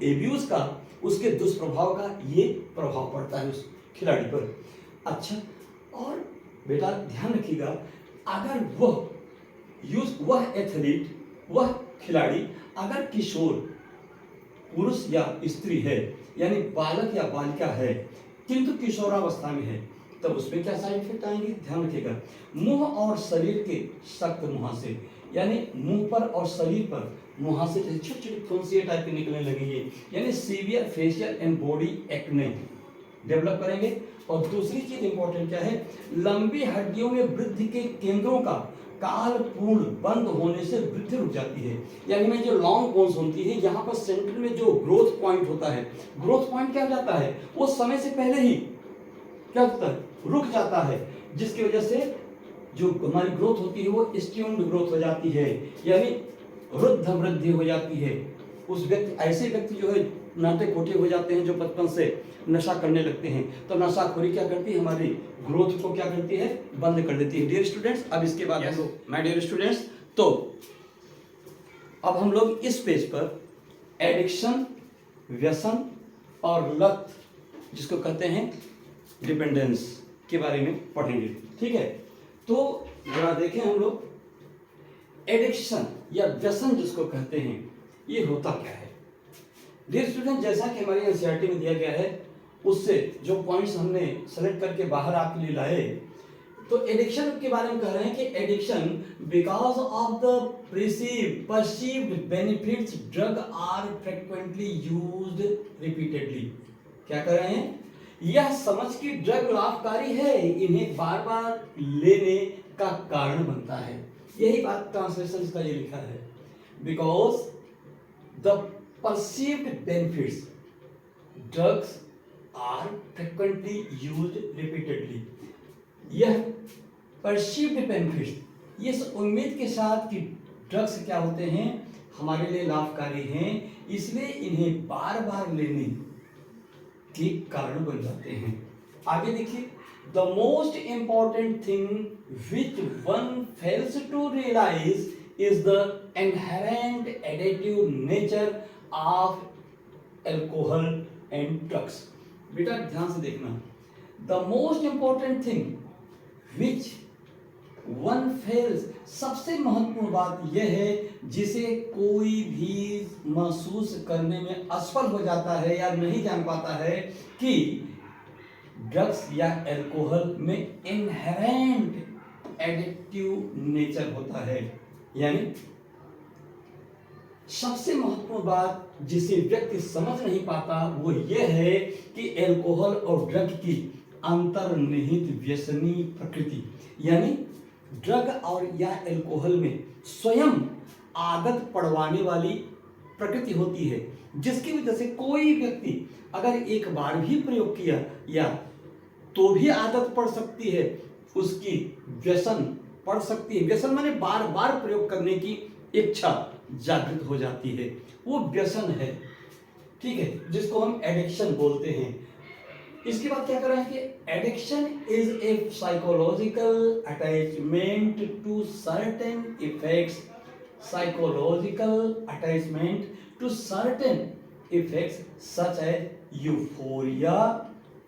एब्यूज का, उसके दुष्प्रभाव का ये प्रभाव पड़ता है उस खिलाड़ी पर। अच्छा, और बेटा ध्यान रखिएगा, अगर वह एथलीट, वह खिलाड़ी अगर किशोर पुरुष या स्त्री है यानी बालक या बालिका है किंतु किशोरावस्था में है, तब उसमें क्या साइड इफेक्ट आएंगे, ध्यान रखिएगा। मुंह और शरीर के सख्त मुहासे यानी मुंह पर और शरीर पर मुहासे छोटे छोटे फुंसिए टाइप के निकलने लगेंगे, यानी severe facial and body acne develop करेंगे। और दूसरी चीज इंपॉर्टेंट क्या है, लंबी हड्डियों में वृद्धि के केंद्रों का काल पूर्ण बंद होने से वृद्धि रुक जाती है। यानी में जो लॉन्ग बोन्स होती है, यहाँ पर सेंटर में जो ग्रोथ पॉइंट होता है, ग्रोथ पॉइंट क्या हो जाता है, वो समय से पहले ही क्या होता है, रुक जाता है, जिसकी वजह से जो हमारी ग्रोथ होती है वो स्ट्यून्ड ग्रोथ हो जाती है, यानी वृद्ध वृद्धि हो जाती है। उस व्यक्ति, ऐसे व्यक्ति जो है नाटे कोटे हो जाते हैं, जो बचपन से नशा करने लगते हैं, तो नशाखोरी क्या करती है, हमारी ग्रोथ को क्या करती है, बंद कर देती है। डियर स्टूडेंट्स, अब इसके बाद हम लोग, माय डियर स्टूडेंट्स, तो अब हम लोग इस पेज पर एडिक्शन, व्यसन और लत जिसको कहते हैं डिपेंडेंस के बारे में पढ़ेंगे। ठीक है, तो जरा देखें हम लोग, एडिक्शन या व्यसन जिसको कहते हैं, ये होता क्या है। डियर स्टूडेंट, जैसा कि हमारी एनसीईआरटी में दिया गया है, उससे जो पॉइंट्स हमने सेलेक्ट करके बाहर आपके लिए लाए, तो एडिक्शन के बारे में कह रहे हैं कि addiction because of the perceived benefits drug are frequently used repeatedly. क्या कह रहे हैं? यह समझ कि ड्रग लाभकारी है, इन्हें बार बार लेने का कारण बनता है। यही बात ट्रांसलेशन का ये लिखा है, because the perceived benefits drugs are frequently used repeatedly. यह परसीव्ड बेनिफिट्स, ये उम्मीद के साथ कि ड्रग्स क्या होते हैं, हमारे लिए लाभकारी हैं, इसलिए इन्हें बार बार लेने के कारण बन जाते हैं। आगे देखिए, the most important thing which one fails to realise is the inherent addictive nature of alcohol and drugs. बेटा ध्यान से देखना, the most important thing which one fails, सबसे महत्वपूर्ण बात यह है जिसे कोई भी महसूस करने में असफल हो जाता है या नहीं जान पाता है कि ड्रग्स या अल्कोहल में इनहेरेंट एडिक्टिव नेचर होता है। यानी सबसे महत्वपूर्ण बात जिसे व्यक्ति समझ नहीं पाता वो यह है कि अल्कोहल और ड्रग की अंतर्निहित व्यसनी प्रकृति। यानी ड्रग और या अल्कोहल में स्वयं आदत पड़वाने वाली प्रकृति होती है, जिसकी वजह से कोई व्यक्ति अगर एक बार भी प्रयोग किया या तो भी आदत पड़ सकती है, उसकी व्यसन पड़ सकती है। व्यसन माने बार बार प्रयोग करने की इच्छा जागृत हो जाती है, वो व्यसन है, ठीक है, जिसको हम एडिक्शन बोलते हैं। इसके बाद क्या कर रहे हैं कि addiction is a psychological attachment to certain effects, psychological attachment to certain effects such as euphoria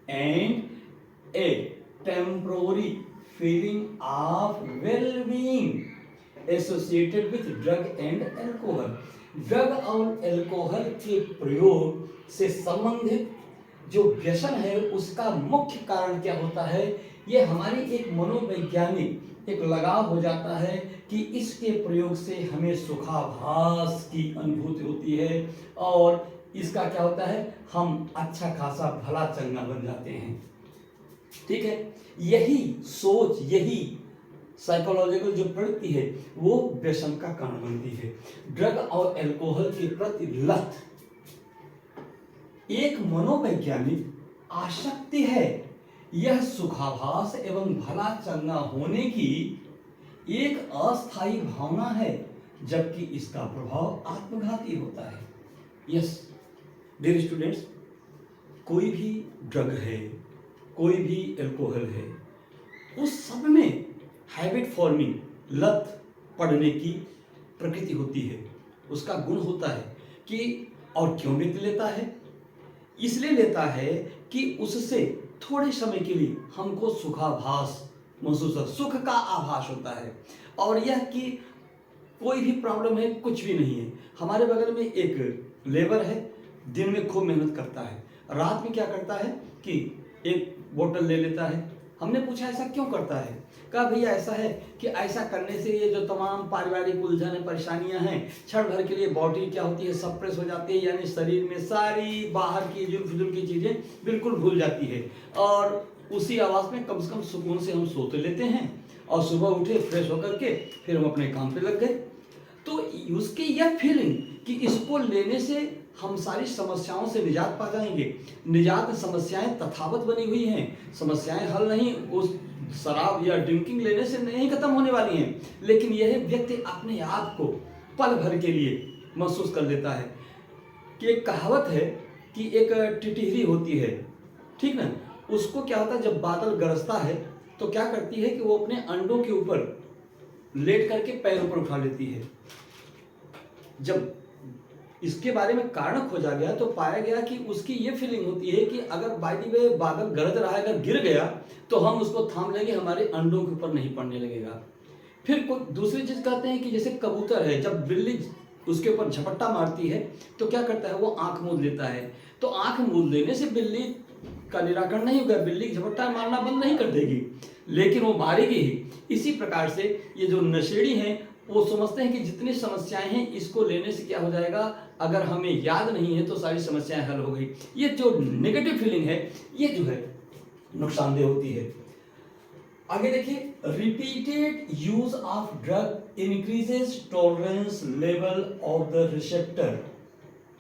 and a temporary feeling of well-being associated with drug and alcohol. Drug और अल्कोहल के प्रयोग से संबंधित जो व्यसन है उसका मुख्य कारण क्या होता है, ये हमारी एक मनोवैज्ञानिक एक लगाव हो जाता है कि इसके प्रयोग से हमें सुखाभास की अनुभूति होती है और इसका क्या होता है, हम अच्छा खासा भला चंगा बन जाते हैं। ठीक है, यही सोच, यही साइकोलॉजिकल जो प्रवृत्ति है वो व्यसन का कारण बनती है। ड्रग और अल्कोहल के प्रति लत एक मनोवैज्ञानिक आसक्ति है। यह सुखाभास एवं भला चंगा होने की एक अस्थायी भावना है, जबकि इसका प्रभाव आत्मघाती होता है। यस डियर स्टूडेंट्स, कोई भी ड्रग है, कोई भी अल्कोहल है, उस सब में हैबिट फॉर्मिंग, लत पड़ने की प्रकृति होती है। उसका गुण होता है कि और क्यों व्यक्ति लेता है, इसलिए लेता है कि उससे थोड़े समय के लिए हमको सुखाभास महसूस हो, सुख का आभास होता है, और यह कि कोई भी प्रॉब्लम है, कुछ भी नहीं है। हमारे बगल में एक लेबर है, दिन में खूब मेहनत करता है, रात में क्या करता है कि एक बोतल ले लेता है। हमने पूछा ऐसा क्यों करता है, कहा भैया ऐसा है कि ऐसा करने से ये जो तमाम पारिवारिक उलझन परेशानियां हैं, क्षण भर के लिए बॉडी क्या होती है, सप्रेस हो जाती है, यानी शरीर में सारी बाहर की जुल्म फिजुल की चीज़ें बिल्कुल भूल जाती है, और उसी आवाज़ में कम से कम सुकून से हम सोते लेते हैं, और सुबह उठे फ्रेश होकर के फिर हम अपने काम पे लग गए। तो उसकी यह फीलिंग कि इसको लेने से हम सारी समस्याओं से निजात पा जाएंगे। निजात समस्याएं तथावत बनी हुई हैं, समस्याएं हल नहीं उस शराब या ड्रिंकिंग लेने से नहीं खत्म होने वाली हैं, लेकिन यह व्यक्ति अपने आप को पल भर के लिए महसूस कर लेता है। कि एक कहावत है कि एक टिटहरी होती है, ठीक ना, उसको क्या होता है जब बादल गरजता है तो क्या करती है कि वो अपने अंडों के ऊपर लेट करके पैर ऊपर उठा लेती है। जब इसके बारे में कारण खोजा गया तो पाया गया कि उसकी ये फीलिंग होती है कि अगर बाय द वे बादल गरज रहा है, अगर गिर गया तो हम उसको थाम लेंगे, हमारे अंडों के ऊपर नहीं पड़ने लगेगा। फिर दूसरी चीज कहते हैं कि जैसे कबूतर है, जब बिल्ली उसके ऊपर झपट्टा मारती है तो क्या करता है, वो आंख मूंद लेता है। तो आंख मूंद लेने से बिल्ली का निराकरण नहीं होगा, बिल्ली झपट्टा मारना बंद नहीं कर देगी। लेकिन वो मारेगी ही। इसी प्रकार से ये जो नशेड़ी हैं वो समझते हैं कि जितनी समस्याएं हैं इसको लेने से क्या हो जाएगा, अगर हमें याद नहीं है तो सारी समस्याएं हल हो गई। ये जो नेगेटिव फीलिंग है ये जो है नुकसानदेह होती है। आगे देखिए, repeated use of drug increases tolerance level of the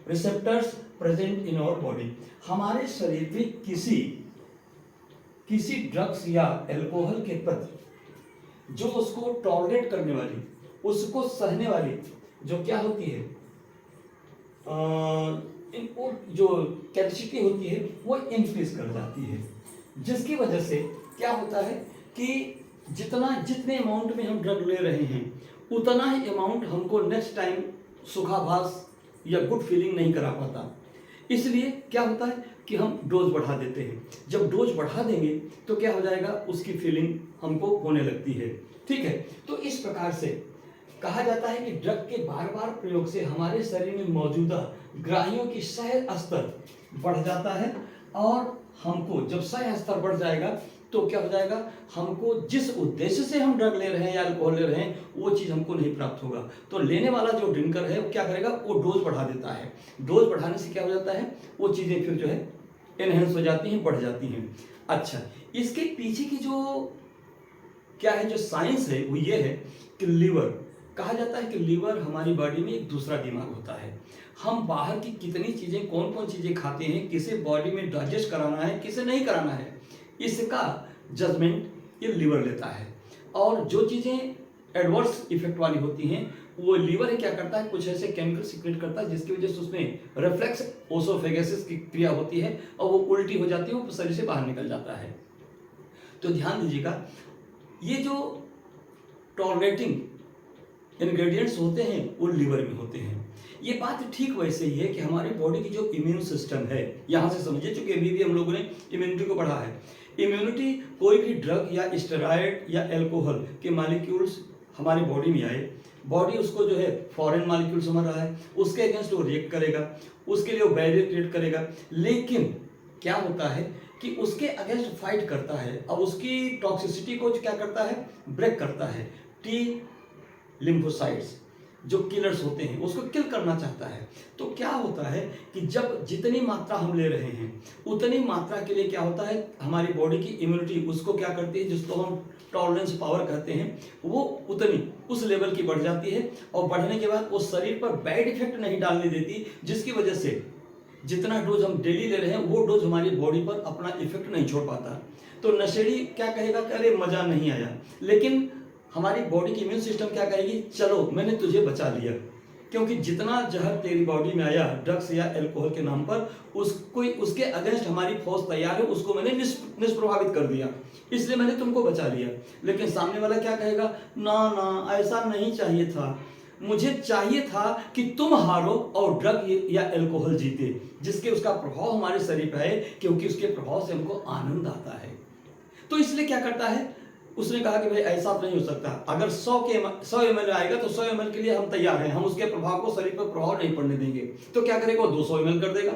receptors present in our body. हमारे शरीर में किसी ड्रग्स या अल्कोहल के प्रति जो उसको टॉलरेट करने वाली, उसको सहने वाली जो क्या होती है, इनको जो कैपेसिटी होती है वो इंक्रीज कर जाती है, जिसकी वजह से क्या होता है कि जितने अमाउंट में हम ड्रग ले रहे हैं उतना ही अमाउंट हमको नेक्स्ट टाइम सुखाभास या गुड फीलिंग नहीं करा पाता। इसलिए क्या होता है कि हम डोज बढ़ा देते हैं। जब डोज बढ़ा देंगे तो क्या हो जाएगा, उसकी फीलिंग हमको होने लगती है। ठीक है, तो इस प्रकार से कहा जाता है कि ड्रग के बार बार प्रयोग से हमारे शरीर में मौजूदा ग्राहियों की सह स्तर बढ़ जाता है, और हमको जब सह स्तर बढ़ जाएगा तो क्या हो जाएगा, हमको जिस उद्देश्य से हम ड्रग ले रहे हैं या अल्कोहल ले रहे हैं वो चीज़ हमको नहीं प्राप्त होगा। तो लेने वाला जो ड्रिंकर है वो क्या करेगा, वो डोज बढ़ा देता है। डोज बढ़ाने से क्या हो जाता है, वो चीज़ें फिर जो है एनहेंस हो जाती हैं, बढ़ जाती हैं। अच्छा, इसके पीछे की जो क्या है, जो साइंस है वो ये है कि लीवर, कहा जाता है कि लीवर हमारी बॉडी में एक दूसरा दिमाग होता है। हम बाहर की कितनी चीज़ें, कौन कौन चीज़ें खाते हैं, किसे बॉडी में डाइजेस्ट कराना है, किसे नहीं कराना है, इसका जजमेंट ये लीवर लेता है। और जो चीज़ें एडवर्स इफेक्ट वाली होती हैं वो लीवर ही क्या करता है, कुछ ऐसे केमिकल सीक्रेट करता है जिसकी वजह से उसमें रिफ्लेक्स ओसोफेगेसिस की क्रिया होती है और वो उल्टी हो जाती है, वो शरीर से बाहर निकल जाता है। तो ध्यान दीजिएगा, ये जो टॉलरेटिंग इंग्रेडिएंट्स होते हैं वो लीवर में होते हैं। ये बात ठीक वैसे ही है कि हमारी बॉडी की जो इम्यून सिस्टम है, यहाँ से समझिए, चूंकि अभी भी हम लोगों ने इम्यूनिटी को पढ़ा है। इम्यूनिटी कोई भी ड्रग या स्टेरॉयड या अल्कोहल के मॉलिक्यूल्स हमारी बॉडी में आए, बॉडी उसको जो है फॉरेन मॉलिक्यूल समझ रहा है, उसके अगेंस्ट वो रिएक्ट करेगा, उसके लिए वो बैरियर क्रिएट करेगा। लेकिन क्या होता है कि उसके अगेंस्ट फाइट करता है, अब उसकी टॉक्सिसिटी को क्या करता है, ब्रेक करता है। टी लिम्फोसाइट्स जो किलर्स होते हैं उसको किल करना चाहता है। तो क्या होता है कि जब जितनी मात्रा हम ले रहे हैं उतनी मात्रा के लिए क्या होता है, हमारी बॉडी की इम्यूनिटी उसको क्या करती है, जिसको हम टॉलरेंस पावर कहते हैं, वो उतनी उस लेवल की बढ़ जाती है। और बढ़ने के बाद वो शरीर पर बैड इफेक्ट नहीं डालने देती, जिसकी वजह से जितना डोज हम डेली ले रहे हैं वो डोज हमारी बॉडी पर अपना इफेक्ट नहीं छोड़ पाता। तो नशेड़ी क्या कहेगा कि अरे मजा नहीं आया, लेकिन हमारी बॉडी की इम्यून सिस्टम क्या कहेगी, चलो मैंने तुझे बचा लिया, क्योंकि जितना जहर तेरी बॉडी में आया ड्रग्स या अल्कोहल के नाम पर, उसके अगेंस्ट हमारी फौज तैयार है, उसको मैंने निष्प्रभावित कर दिया, इसलिए मैंने तुमको बचा लिया। लेकिन सामने वाला क्या कहेगा, ना ना ऐसा नहीं चाहिए था, मुझे चाहिए था कि तुम हारो और ड्रग या अल्कोहल जीते, जिसके उसका प्रभाव हमारे शरीर पर है, क्योंकि उसके प्रभाव से हमको आनंद आता है। तो इसलिए क्या करता है, उसने कहा कि भाई ऐसा तो नहीं हो सकता, अगर 100 ml आएगा तो 100 ml के लिए हम तैयार हैं, हम उसके प्रभाव को शरीर पर प्रभाव नहीं पड़ने देंगे। तो क्या करेगा, वो 200 ml कर देगा।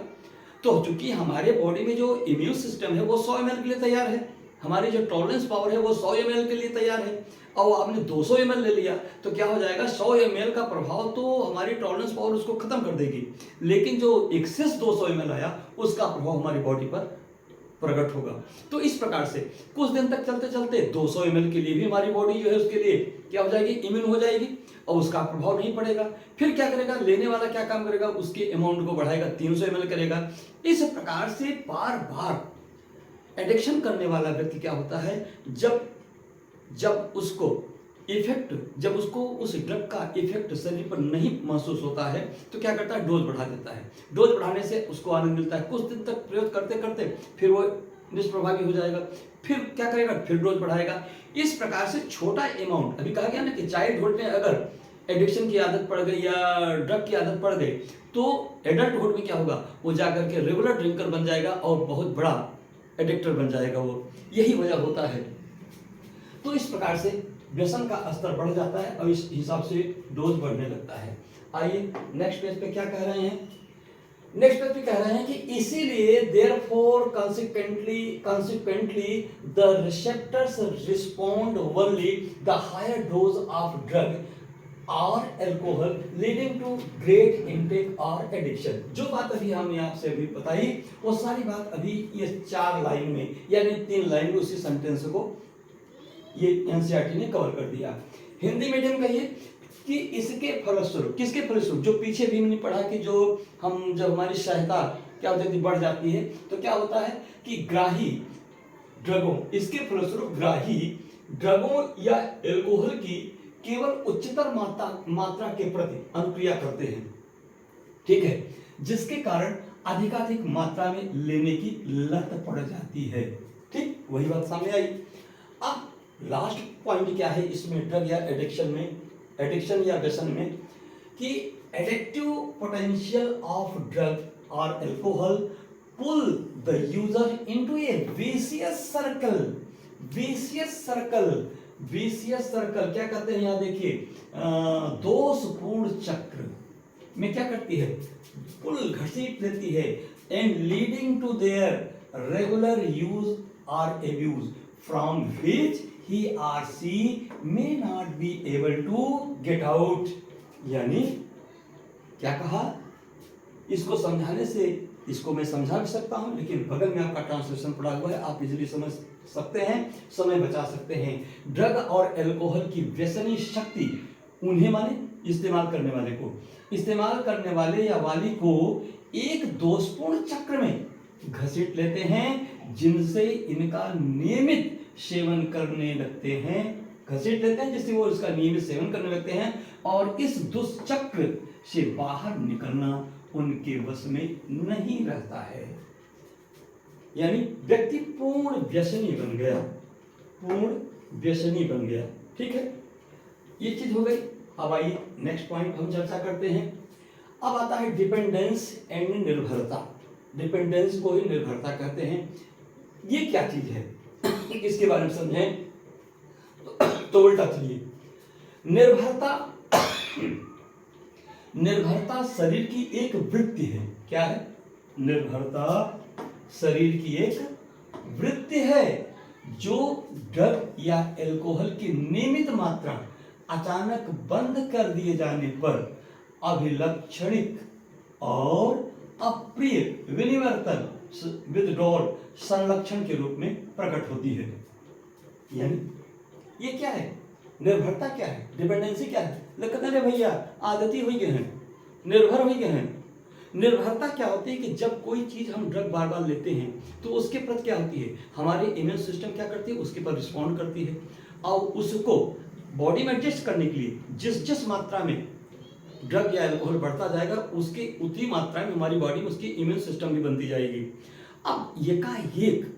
तो चूंकि हमारे बॉडी में जो इम्यून सिस्टम है वो 100 ml के लिए तैयार है, हमारी जो टॉलरेंस पावर है वो 100 ml के लिए तैयार है, और आपने 200 ml ले लिया तो क्या हो जाएगा, 100 ml का प्रभाव तो हमारी टॉलरेंस पावर उसको खत्म कर देगी, लेकिन जो एक्सेस 200 ml आया उसका प्रभाव हमारी बॉडी पर प्रकट होगा। तो इस प्रकार से कुछ दिन तक चलते चलते 200 ml के लिए भी हमारी बॉडी जो है उसके लिए क्या हो जाएगी, इम्यून हो जाएगी, और उसका प्रभाव नहीं पड़ेगा। फिर क्या करेगा, लेने वाला क्या काम करेगा, उसके अमाउंट को बढ़ाएगा, 300 ml करेगा। इस प्रकार से बार बार एडिक्शन करने वाला व्यक्ति क्या होता है, जब उसको इफेक्ट, जब उसको उस ड्रग का इफेक्ट शरीर पर नहीं महसूस होता है तो क्या करता है, डोज बढ़ा देता है। डोज बढ़ाने से उसको आनंद मिलता है, कुछ दिन तक प्रयोग करते करते फिर वो निष्प्रभावी हो जाएगा, फिर क्या करेगा, फिर डोज बढ़ाएगा। इस प्रकार से छोटा अमाउंट, अभी कहा गया ना कि चाइल्डहुड में अगर एडिक्शन की आदत पड़ गई या ड्रग की आदत पड़ गई तो एडल्टहुड में क्या होगा, वो जाकर के रेगुलर ड्रिंकर बन जाएगा और बहुत बड़ा एडिक्टर बन जाएगा वो, यही वजह होता है। तो इस प्रकार से व्यसन का स्तर बढ़ जाता है और इस हिसाब से डोज बढ़ने लगता है। आइए नेक्स्ट पेज पे क्या कह रहे हैं, नेक्स्ट व्यक्ति कह रहे हैं कि इसीलिए therefore consequently the receptors respond only the higher dose of drug or alcohol leading to great intake or addiction। जो बात अभी हमने आपसे अभी बताई वो सारी बात अभी ये 4 लाइन में यानी 3 लाइन में उसी सेंटेंस को ये एनसीईआरटी ने कवर कर दिया। हिंदी मीडियम कहिए कि इसके फलस्वरूप, किसके फलस्वरूप, जो पीछे भी हमने पढ़ा कि जब हमारी सहायता क्या होती है बढ़ जाती है तो क्या होता है कि ग्राही ड्रगों, इसके फलस्वरूप ग्राही ड्रगों या एल्कोहल की केवल उच्चतर मात्रा के प्रति अनुक्रिया करते हैं, ठीक है, जिसके कारण अधिकाधिक मात्रा में लेने की लत पड़ जाती है। ठीक, वही बात सामने आई। अब लास्ट पॉइंट क्या है इसमें ड्रग या एडिक्शन या व्यसन में कि एडिक्टिव पोटेंशियल ऑफ ड्रग और alcohol pull the user into a vicious circle क्या कहते हैं यहाँ देखिए, दोषपूर्ण चक्र में क्या करती है, पुल घसीट लेती है, and leading to their regular use और abuse from which he or she may not be able to get out। यानी क्या कहा, इसको समझाने से, इसको मैं समझा भी सकता हूं लेकिन बगल में आपका ट्रांसलेशन पड़ा हुआ है, आप इजीली समझ सकते हैं, समय बचा सकते हैं। ड्रग और एल्कोहल की व्यसनी शक्ति उन्हें माने इस्तेमाल करने वाले को, इस्तेमाल करने वाले या वाली को एक दोषपूर्ण चक्र में घसीट लेते हैं जिनसे इनका नियमित सेवन करने लगते हैं, घसीट लेते हैं जिससे वो इसका नियमित सेवन करने लगते हैं और इस दुष्चक्र से बाहर निकलना उनके वश में नहीं रहता है। यानी व्यक्ति पूर्ण व्यसनी बन गया, ठीक है, ये चीज हो गई। अब आइए नेक्स्ट पॉइंट हम चर्चा करते हैं। अब आता है डिपेंडेंस एंड निर्भरता। डिपेंडेंस को ही निर्भरता कहते हैं। ये क्या चीज है इसके बारे में समझें तो उल्टा चलिए। निर्भरता शरीर की एक वृत्ति है। क्या है? निर्भरता शरीर की एक वृत्ति है जो ड्रग या एल्कोहल की नियमित मात्रा अचानक बंद कर दिए जाने पर अभिलक्षणिक और अप्रिय विनिवर्तन विथड्रॉल संलक्षण के रूप में प्रकट होती है। यानी ये क्या है? निर्भरता क्या है? डिपेंडेंसी क्या है? लगता है भैया आदती हो गए हैं, निर्भर हो गए हैं। निर्भरता क्या होती है कि जब कोई चीज हम ड्रग बार बार लेते हैं तो उसके प्रति क्या होती है, हमारे इम्यून सिस्टम क्या करती है, उसके पर रिस्पॉन्ड करती है और उसको बॉडी में एडजस्ट करने के लिए जिस मात्रा में ड्रग या एल्कोहल बढ़ता जाएगा उसकी उतनी मात्रा में हमारी बॉडी में उसकी इम्यून सिस्टम भी बनती जाएगी। अब एकाएक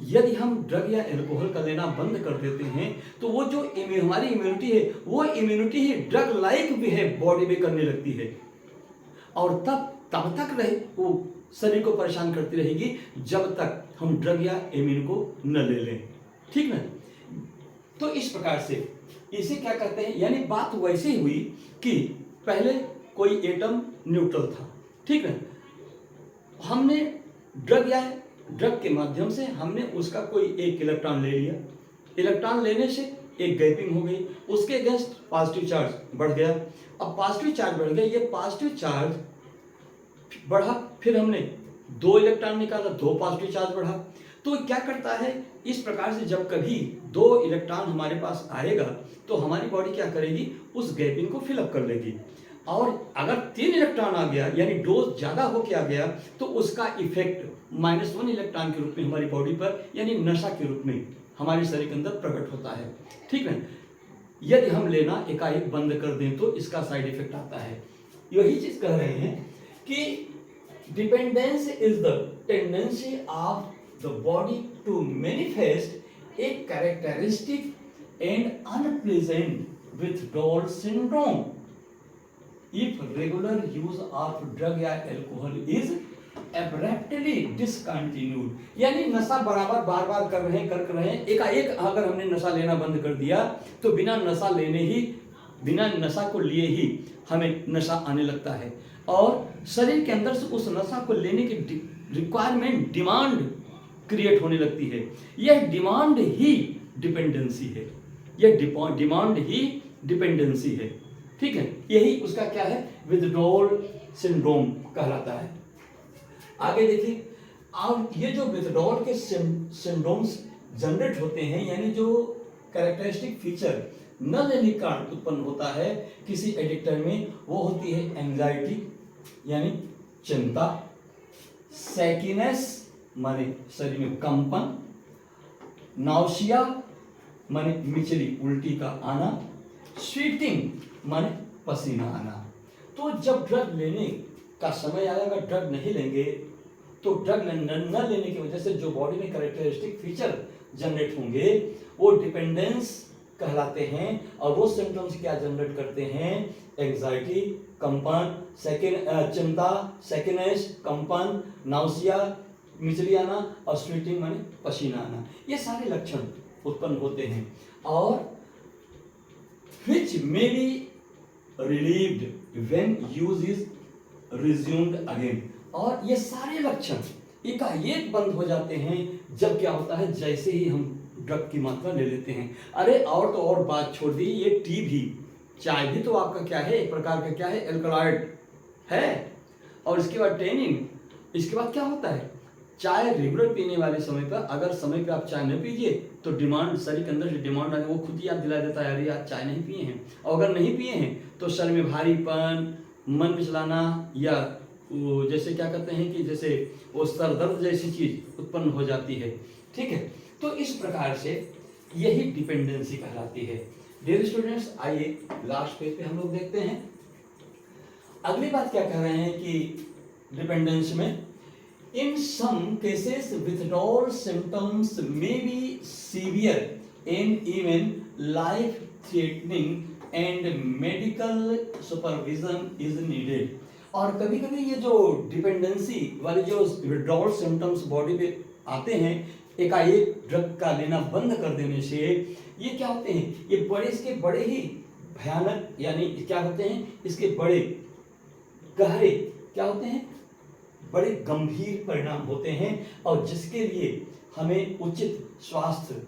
यदि हम ड्रग या एल्कोहल का लेना बंद कर देते हैं तो वो जो हमारी इम्यूनिटी है वो इम्यूनिटी ही ड्रग लाइक बिहेव बॉडी में करने लगती है और तब तक रहे वो शरीर को परेशान करती रहेगी जब तक हम ड्रग या एमिन को न ले लें। ठीक ना? तो इस प्रकार से इसे क्या कहते हैं, यानी बात वैसे ही हुई कि पहले कोई एटम न्यूट्रल था, ठीक है, हमने ड्रग के माध्यम से हमने उसका कोई एक इलेक्ट्रॉन ले लिया, इलेक्ट्रॉन लेने से एक गैपिंग हो गई, उसके अगेंस्ट पॉजिटिव चार्ज बढ़ गया। अब पॉजिटिव चार्ज बढ़ गया, ये पॉजिटिव चार्ज बढ़ा, फिर हमने 2 इलेक्ट्रॉन निकाला, 2 पॉजिटिव चार्ज बढ़ा। तो क्या करता है, इस प्रकार से जब कभी 2 इलेक्ट्रॉन हमारे पास आएगा तो हमारी बॉडी क्या करेगी, उस गैपिंग को फिलअप कर लेगी। और अगर 3 इलेक्ट्रॉन आ गया यानी डोज ज्यादा होके आ गया तो उसका इफेक्ट -1 इलेक्ट्रॉन के रूप में हमारी बॉडी पर यानी नशा के रूप में हमारे शरीर के अंदर प्रकट होता है। ठीक है, यदि हम लेना एकाएक बंद कर दें तो इसका साइड इफेक्ट आता है। यही चीज कह रहे हैं कि dependence is the tendency of the body to manifest a characteristic and unpleasant withdrawal syndrome if regular use of drug या alcohol is abruptly discontinued। यानी नशा बराबर बार बार कर रहे हैं, एकाएक अगर हमने नशा लेना बंद कर दिया तो बिना नशा को लिए ही हमें नशा आने लगता है। और शरीर के अंदर से उस नशा को लेने की रिक्वायरमेंट, डिमांड क्रिएट होने लगती है। यह डिमांड ही डिपेंडेंसी है, यह डिमांड ही डिपेंडेंसी है। ठीक है, यही उसका क्या है, विथड्रॉल सिंड्रोम कहलाता है। आगे देखिए, अब ये जो विथड्रॉल के सिंड्रोम्स जनरेट होते हैं, यानी जो कैरेक्टरिस्टिक फीचर न लेने का उत्पन्न होता है किसी एडिक्टर में, वो होती है एंजाइटी यानी चिंता, सैकीनेस माने शरीर में कंपन, नाउसिया माने मिचली उल्टी का आना, स्वीटिंग माने पसीना आना। तो जब ड्रग लेने का समय आएगा, ड्रग नहीं लेंगे तो ड्रग न लेने की वजह से जो बॉडी में कैरेक्टरिस्टिक फीचर जनरेट होंगे वो डिपेंडेंस कहलाते हैं। और वो सिम्टम्स क्या जनरेट करते हैं, एंजाइटी, कंपन, चिंता, सैकीनेस, कंपन, नाउसिया, मिचली आना और स्वीटिंग माने पसीना आना, ये सारे लक्षण उत्पन्न होते हैं। और which may be relieved when use is resumed again। और ये सारे लक्षण एकाएक बंद हो जाते हैं जब क्या होता है, जैसे ही हम ड्रग की मात्रा ले लेते हैं। अरे और तो और बात छोड़ दी, ये टी भी, चाय भी तो आपका क्या है, एक प्रकार का क्या है, एल्कलॉइड है। और इसके बाद टेनिन, इसके बाद क्या होता है, चाय रेगुलर पीने वाले समय पर अगर समय पे आप चाय न पीजिए तो डिमांड, शरीर के अंदर जो डिमांड है वो खुद ही याद दिला देता है, अरे यार चाय नहीं पिए हैं। और अगर नहीं पिए हैं तो शरीर में भारीपन, मन मिचलाना, या जैसे क्या कहते हैं कि जैसे वो सर दर्द जैसी चीज उत्पन्न हो जाती है। ठीक है, तो इस प्रकार से यही डिपेंडेंसी कहलाती है। डियर स्टूडेंट्स, आइए लास्ट पेज पे हम लोग देखते हैं। अगली बात क्या कह रहे हैं कि डिपेंडेंस में in some cases withdrawal symptoms may be severe and even life threatening and medical supervision is needed। और कभी कभी ये जो डिपेंडेंसी वाले जो विड्रॉल सिम्टम्स बॉडी पे आते हैं एकाएक ड्रग का लेना बंद कर देने से, ये क्या होते हैं, ये इसके बड़े ही भयानक, यानी क्या होते हैं, इसके बड़े गहरे क्या होते हैं, बड़े गंभीर परिणाम होते हैं। और जिसके लिए हमें उचित स्वास्थ्य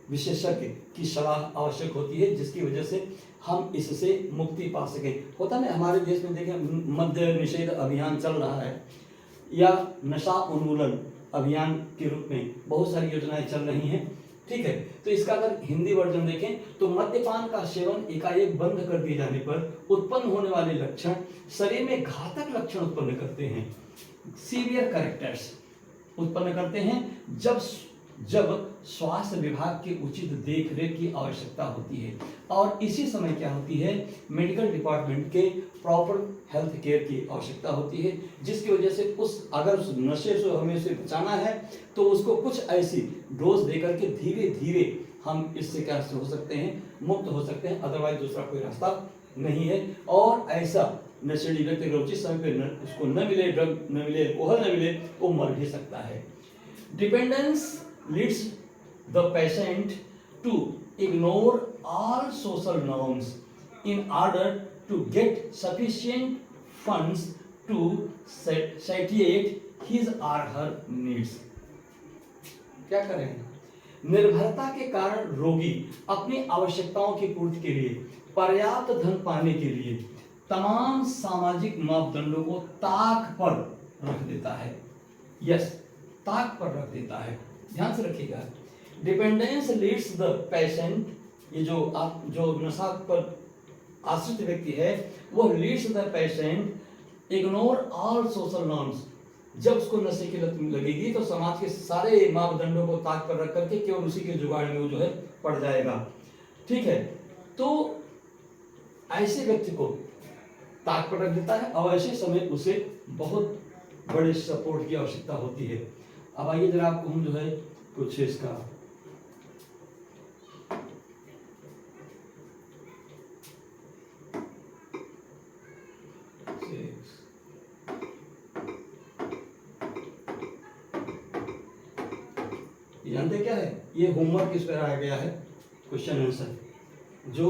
विशेषज्ञ की सलाह आवश्यक होती है, जिसकी वजह से हम इससे मुक्ति पा सकें। होता ना, हमारे देश में देखें मद्य निषेध अभियान चल रहा है या नशा उन्मूलन अभियान के रूप में बहुत सारी योजनाएं चल रही हैं। ठीक है, तो इसका अगर हिंदी वर्जन देखें तो मद्यपान का सेवन एकाएक बंद कर दिए जाने पर उत्पन्न होने वाले लक्षण शरीर में घातक लक्षण उत्पन्न करते हैं, सीवियर कैरेक्टर्स उत्पन्न करते हैं, जब स्वास्थ्य विभाग की उचित देखरेख की आवश्यकता होती है। और इसी समय क्या होती है, मेडिकल डिपार्टमेंट के प्रॉपर हेल्थ केयर की आवश्यकता होती है, जिसकी वजह से अगर उस नशे से हमें उसे बचाना है तो उसको कुछ ऐसी डोज देकर के धीरे धीरे हम इससे क्या हो सकते हैं, मुक्त हो सकते हैं। अदरवाइज दूसरा कोई रास्ता नहीं है। और ऐसा नशेड़ी व्यक्ति अगर उचित समय पर उसको न मिले, ड्रग न मिले, अल्कोहल न मिले, वो मर भी सकता है। Dependence leads the patient to ignore all social norms in order to get sufficient funds to satiate his or her needs। क्या करें, निर्भरता के कारण रोगी अपनी आवश्यकताओं की पूर्ति के लिए पर्याप्त धन पाने के लिए तमाम सामाजिक मापदंडों को ताक पर रख देता है। यस, ताक पर रख देता है, ध्यान से रखिएगा। डिपेंडेंस लीड्स द पेशेंट, ये जो नशा पर आश्रित व्यक्ति है वो leads the patient ignore all social norms. जब उसको नशे की लत लगेगी तो समाज के सारे मापदंडों को ताक पर रख करके केवल उसी के जुगाड़ में वो जो है पड़ जाएगा। ठीक है, तो ऐसे व्यक्ति को ताक पर रख देता है और ऐसे समय उसे बहुत बड़े सपोर्ट की आवश्यकता होती है। अब आइए जरा आपको हम जो है कुछ इसका जानते क्या है, ये होमवर्क इस पर आया गया है, क्वेश्चन आंसर, जो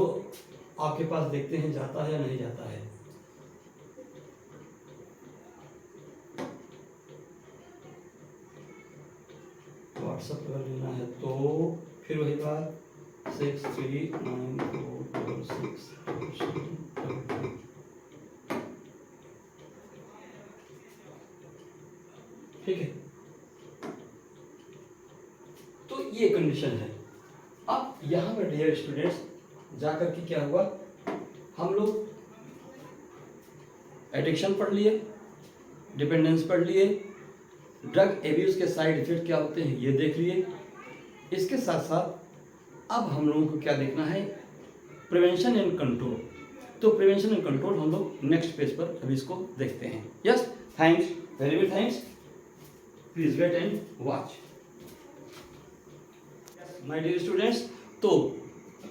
आपके पास देखते हैं जाता है या नहीं जाता है। व्हाट्सएप अगर लेना है तो फिर वही बात 639446। ठीक है, तो ये कंडीशन है। अब यहां पर डियर स्टूडेंट्स जाकर के क्या हुआ, हम लोग एडिक्शन पढ़ लिए, डिपेंडेंस पढ़ लिए, ड्रग एब्यूज के साइड इफेक्ट क्या होते हैं ये देख लिए। इसके साथ साथ अब हम लोगों को क्या देखना है, प्रिवेंशन एंड कंट्रोल। तो प्रिवेंशन एंड कंट्रोल हम लोग नेक्स्ट पेज पर अभी इसको देखते हैं। Yes, thanks, very very thanks, please wait and watch. My dear students, तो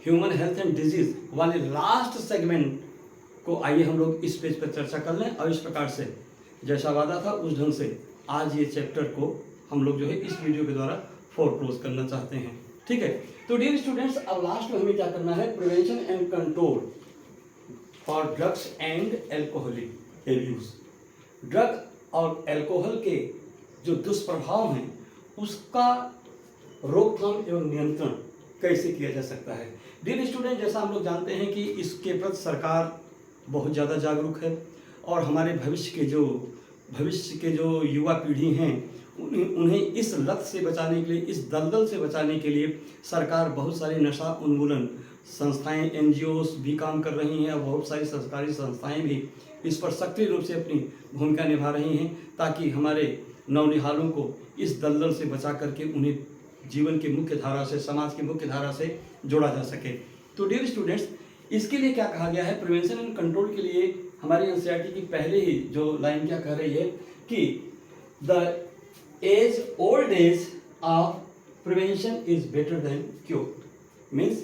ह्यूमन हेल्थ एंड डिजीज वाले लास्ट सेगमेंट को आइए हम लोग इस पेज पर चर्चा कर लें, और इस प्रकार से जैसा वादा था उस ढंग से आज ये चैप्टर को हम लोग जो है इस वीडियो के द्वारा क्लोज करना चाहते हैं। ठीक है, तो डियर स्टूडेंट्स अब लास्ट में हमें क्या करना है, prevention and control for drugs and alcoholic abuse. Drug और एल्कोहल के जो दुष्प्रभाव हैं उसका रोकथाम एवं नियंत्रण कैसे किया जा सकता है। डियर स्टूडेंट, जैसा हम लोग जानते हैं कि इसके प्रति सरकार बहुत ज़्यादा जागरूक है, और हमारे भविष्य के जो युवा पीढ़ी हैं उन्हें इस लत से बचाने के लिए, इस दलदल से बचाने के लिए सरकार बहुत सारी नशा उन्मूलन संस्थाएं, NGOs भी काम कर रही हैं, और बहुत सारी सरकारी संस्थाएं भी इस पर सक्रिय रूप से अपनी भूमिका निभा रही हैं, ताकि हमारे नौनिहालों को इस दलदल से बचा करके उन्हें जीवन की मुख्य धारा से, समाज की मुख्य धारा से जोड़ा जा सके। तो डियर स्टूडेंट्स, इसके लिए क्या कहा गया है, प्रिवेंशन एंड कंट्रोल के लिए हमारी एनसीईआरटी की पहले ही जो लाइन क्या कह रही है कि the old age of prevention is better than cure. Means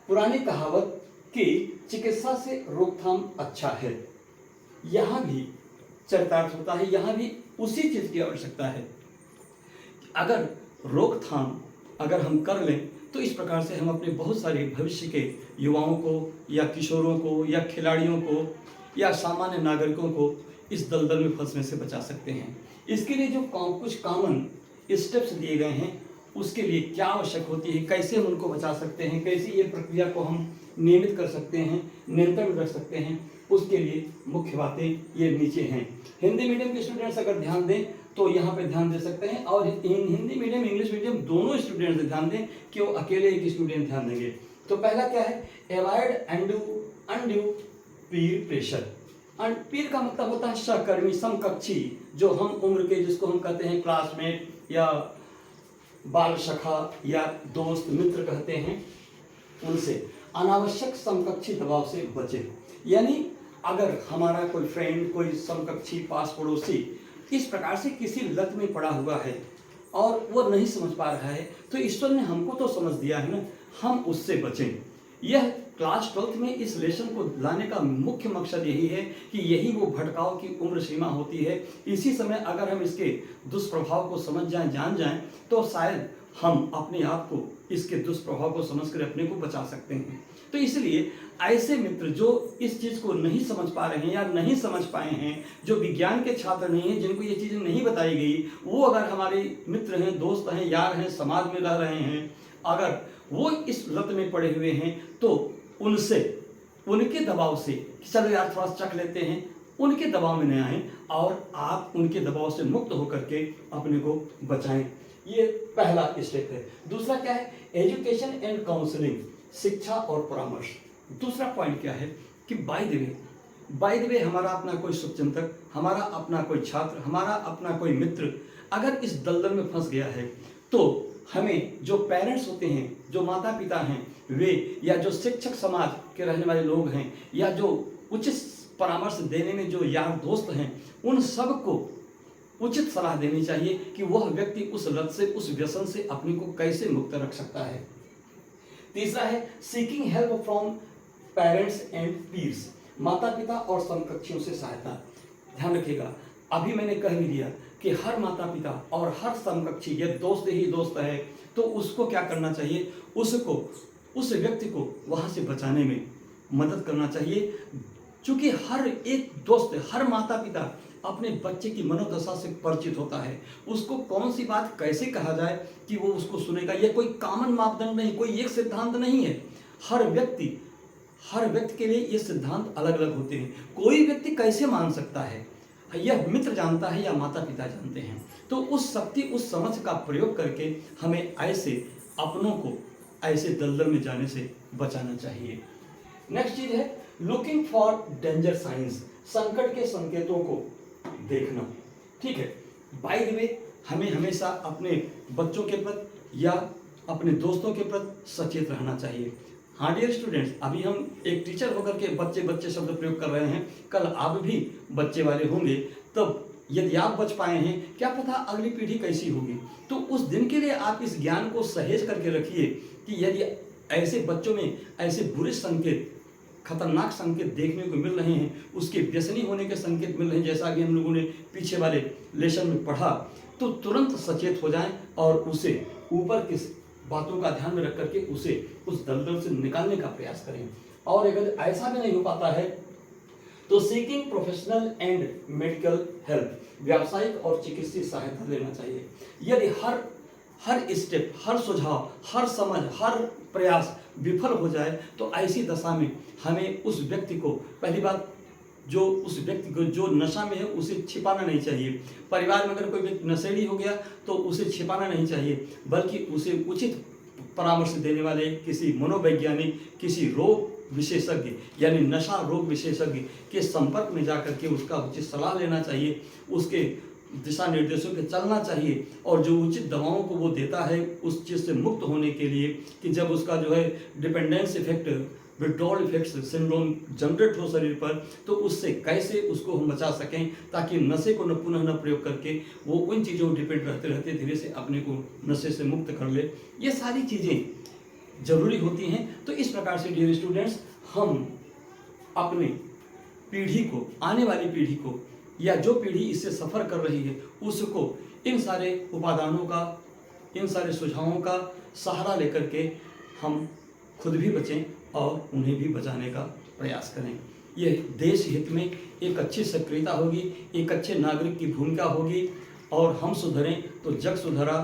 पुरानी कहावत कि चिकित्सा से रोकथाम अच्छा है, यहाँ भी चरितार्थ होता है, यहाँ भी उसी चीज की आवश्यकता है। अगर रोकथाम अगर हम कर लें तो इस प्रकार से हम अपने बहुत सारे भविष्य के युवाओं को या किशोरों को या खिलाड़ियों को या सामान्य नागरिकों को इस दलदल में फंसने से बचा सकते हैं। इसके लिए जो कुछ कॉमन स्टेप्स दिए गए हैं उसके लिए क्या आवश्यक होती है, कैसे हम उनको बचा सकते हैं, कैसे ये प्रक्रिया को हम नियमित कर सकते हैं, नियंत्रण में रख सकते हैं, उसके लिए मुख्य बातें ये नीचे हैं। हिंदी मीडियम के स्टूडेंट्स अगर ध्यान दें तो यहाँ पे ध्यान दे सकते हैं, और हिंदी मीडियम इंग्लिश मीडियम दोनों स्टूडेंट्स ध्यान दें कि वो अकेले एक स्टूडेंट ध्यान देंगे। तो पहला क्या है, अवॉइड अनड्यू पीर प्रेशर। पीर का मतलब होता है सहकर्मी, समकक्षी, जो हम उम्र के, जिसको हम कहते हैं क्लासमेट या बाल सखा या दोस्त मित्र कहते हैं, उनसे अनावश्यक समकक्षी दबाव से बचे। यानी अगर हमारा कोई फ्रेंड, कोई समकक्षी, पास पड़ोसी इस प्रकार से किसी लत में पड़ा हुआ है और वो नहीं समझ पा रहा है, तो ईश्वर ने हमको तो समझ दिया है ना, हम उससे बचें। यह क्लास 12th में इस लेसन को लाने का मुख्य मकसद यही है कि यही वो भटकाव की उम्र सीमा होती है। इसी समय अगर हम इसके दुष्प्रभाव को समझ जाएं, जान जाएं, तो शायद हम अपने आप को इसके दुष्प्रभाव को समझकर अपने को बचा सकते हैं। तो इसलिए ऐसे मित्र जो इस चीज़ को नहीं समझ पा रहे हैं या नहीं समझ पाए हैं, जो विज्ञान के छात्र नहीं हैं, जिनको ये चीज़ें नहीं बताई गई, वो अगर हमारे मित्र हैं, दोस्त हैं, यार हैं, समाज में रह रहे हैं, अगर वो इस लत में पड़े हुए हैं, तो उनसे, उनके दबाव से, चलो यार थोड़ा चख लेते हैं, उनके दबाव में न आए और आप उनके दबाव से मुक्त होकर के अपने को बचाएं। ये पहला स्टेप है। दूसरा क्या है, एजुकेशन एंड काउंसलिंग, शिक्षा और परामर्श। दूसरा पॉइंट क्या है कि बाय द वे हमारा अपना कोई शुभचिंतक, हमारा अपना कोई छात्र, हमारा अपना कोई मित्र अगर इस दलदल में फंस गया है, तो हमें जो पेरेंट्स होते हैं, जो माता पिता हैं वे, या जो शिक्षक समाज के रहने वाले लोग हैं, या जो उचित परामर्श देने में जो यार दोस्त हैं, उन सब को उचित सलाह देनी चाहिए कि वह व्यक्ति उस लत से, उस व्यसन से अपने को कैसे मुक्त रख सकता है। तीसरा है seeking help from parents and pirs, माता पिता और समकक्षियों से सहायता। ध्यान रखिएगा, अभी मैंने कह भी दिया कि हर माता पिता और हर समकक्षी, ये दोस्त ही दोस्त है, तो उसको क्या करना चाहिए, उसको, उस व्यक्ति को वहां से बचाने में मदद करना चाहिए। क्योंकि हर एक दोस्त, हर माता पिता अपने बच्चे की मनोदशा से परिचित होता है, उसको कौन सी बात कैसे कहा जाए कि वो उसको सुनेगा। यह कोई कॉमन मापदंड नहीं, कोई एक सिद्धांत नहीं है। हर व्यक्ति के लिए ये सिद्धांत अलग अलग होते हैं। कोई व्यक्ति कैसे मान सकता है, यह मित्र जानता है या माता पिता जानते हैं। तो उस शक्ति, उस समझ का प्रयोग करके हमें ऐसे अपनों को ऐसे दलदल में जाने से बचाना चाहिए। नेक्स्ट चीज है लुकिंग फॉर डेंजर साइंस, संकट के संकेतों को देखना। ठीक है, बाय द वे हमें हमेशा अपने बच्चों के प्रति या अपने दोस्तों के प्रति सचेत रहना चाहिए। हाँ डियर स्टूडेंट्स, अभी हम एक टीचर होकर के बच्चे शब्द प्रयोग कर रहे हैं, कल आप भी बच्चे वाले होंगे, तब यदि आप बच पाए हैं, क्या पता अगली पीढ़ी कैसी होगी। तो उस दिन के लिए आप इस ज्ञान को सहेज करके रखिए कि यदि ऐसे बच्चों में ऐसे बुरे संकेत, खतरनाक संकेत देखने को मिल रहे हैं, उसके व्यसनी होने के संकेत मिल रहे हैं, जैसा कि हम लोगों ने पीछे वाले लेसन में पढ़ा, तो तुरंत सचेत हो जाएं और उसे ऊपर की बातों का ध्यान में रख करके उसे उस दलदल से निकालने का प्रयास करें। और अगर ऐसा भी नहीं हो पाता है तो seeking professional and medical help, व्यावसायिक और चिकित्सीय सहायता लेना चाहिए। यदि हर स्टेप, हर सुझाव, हर समझ, हर प्रयास विफल हो जाए तो ऐसी दशा में हमें उस व्यक्ति को, पहली बात जो उस व्यक्ति को जो नशा में है उसे छिपाना नहीं चाहिए। परिवार में अगर कोई व्यक्ति नशेड़ी हो गया तो उसे छिपाना नहीं चाहिए, बल्कि उसे उचित परामर्श देने वाले किसी मनोवैज्ञानिक, किसी रोग विशेषज्ञ यानी नशा रोग विशेषज्ञ के संपर्क में जाकर के उसका उचित सलाह लेना चाहिए, उसके दिशा निर्देशों पे चलना चाहिए और जो उचित दवाओं को वो देता है उस चीज़ से मुक्त होने के लिए, कि जब उसका जो है dependence effect, withdrawal effects syndrome generate हो शरीर पर, तो उससे कैसे उसको हम बचा सकें, ताकि नशे को पुनः न प्रयोग करके वो उन चीज़ों को डिपेंड रहते रहते धीरे से अपने को नशे से मुक्त कर ले। ये सारी चीज़ें जरूरी होती हैं। तो इस प्रकार से डियर स्टूडेंट्स, हम अपने पीढ़ी को, आने वाली पीढ़ी को, या जो पीढ़ी इससे सफ़र कर रही है उसको इन सारे उपादानों का, इन सारे सुझावों का सहारा लेकर के हम खुद भी बचें और उन्हें भी बचाने का प्रयास करें। यह देश हित में एक अच्छी सक्रियता होगी, एक अच्छे नागरिक की भूमिका होगी, और हम सुधरें तो जग सुधरा,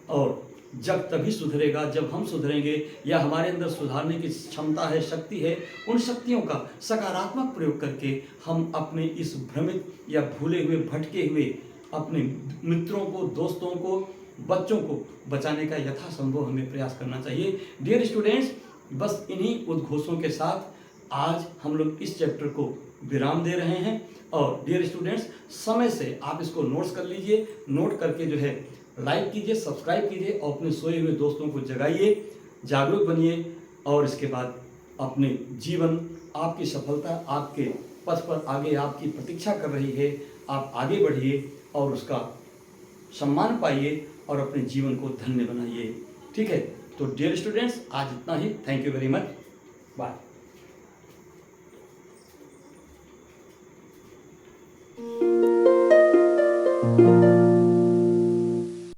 और जग तभी सुधरेगा जब हम सुधरेंगे, या हमारे अंदर सुधारने की क्षमता है, शक्ति है। उन शक्तियों का सकारात्मक प्रयोग करके हम अपने इस भ्रमित या भूले हुए, भटके हुए अपने मित्रों को, दोस्तों को, बच्चों को बचाने का यथासंभव हमें प्रयास करना चाहिए। डियर स्टूडेंट्स, बस इन्हीं उद्घोषों के साथ आज हम लोग इस चैप्टर को विराम दे रहे हैं। और डियर स्टूडेंट्स, समय से आप इसको नोट्स कर लीजिए, नोट करके जो है लाइक कीजिए, सब्सक्राइब कीजिए और अपने सोए हुए दोस्तों को जगाइए, जागरूक बनिए, और इसके बाद अपने जीवन, आपकी सफलता आपके पथ पर आगे आपकी प्रतीक्षा कर रही है। आप आगे बढ़िए और उसका सम्मान पाइए और अपने जीवन को धन्य बनाइए। ठीक है, तो डियर स्टूडेंट्स, आज इतना ही। Thank you very much, bye.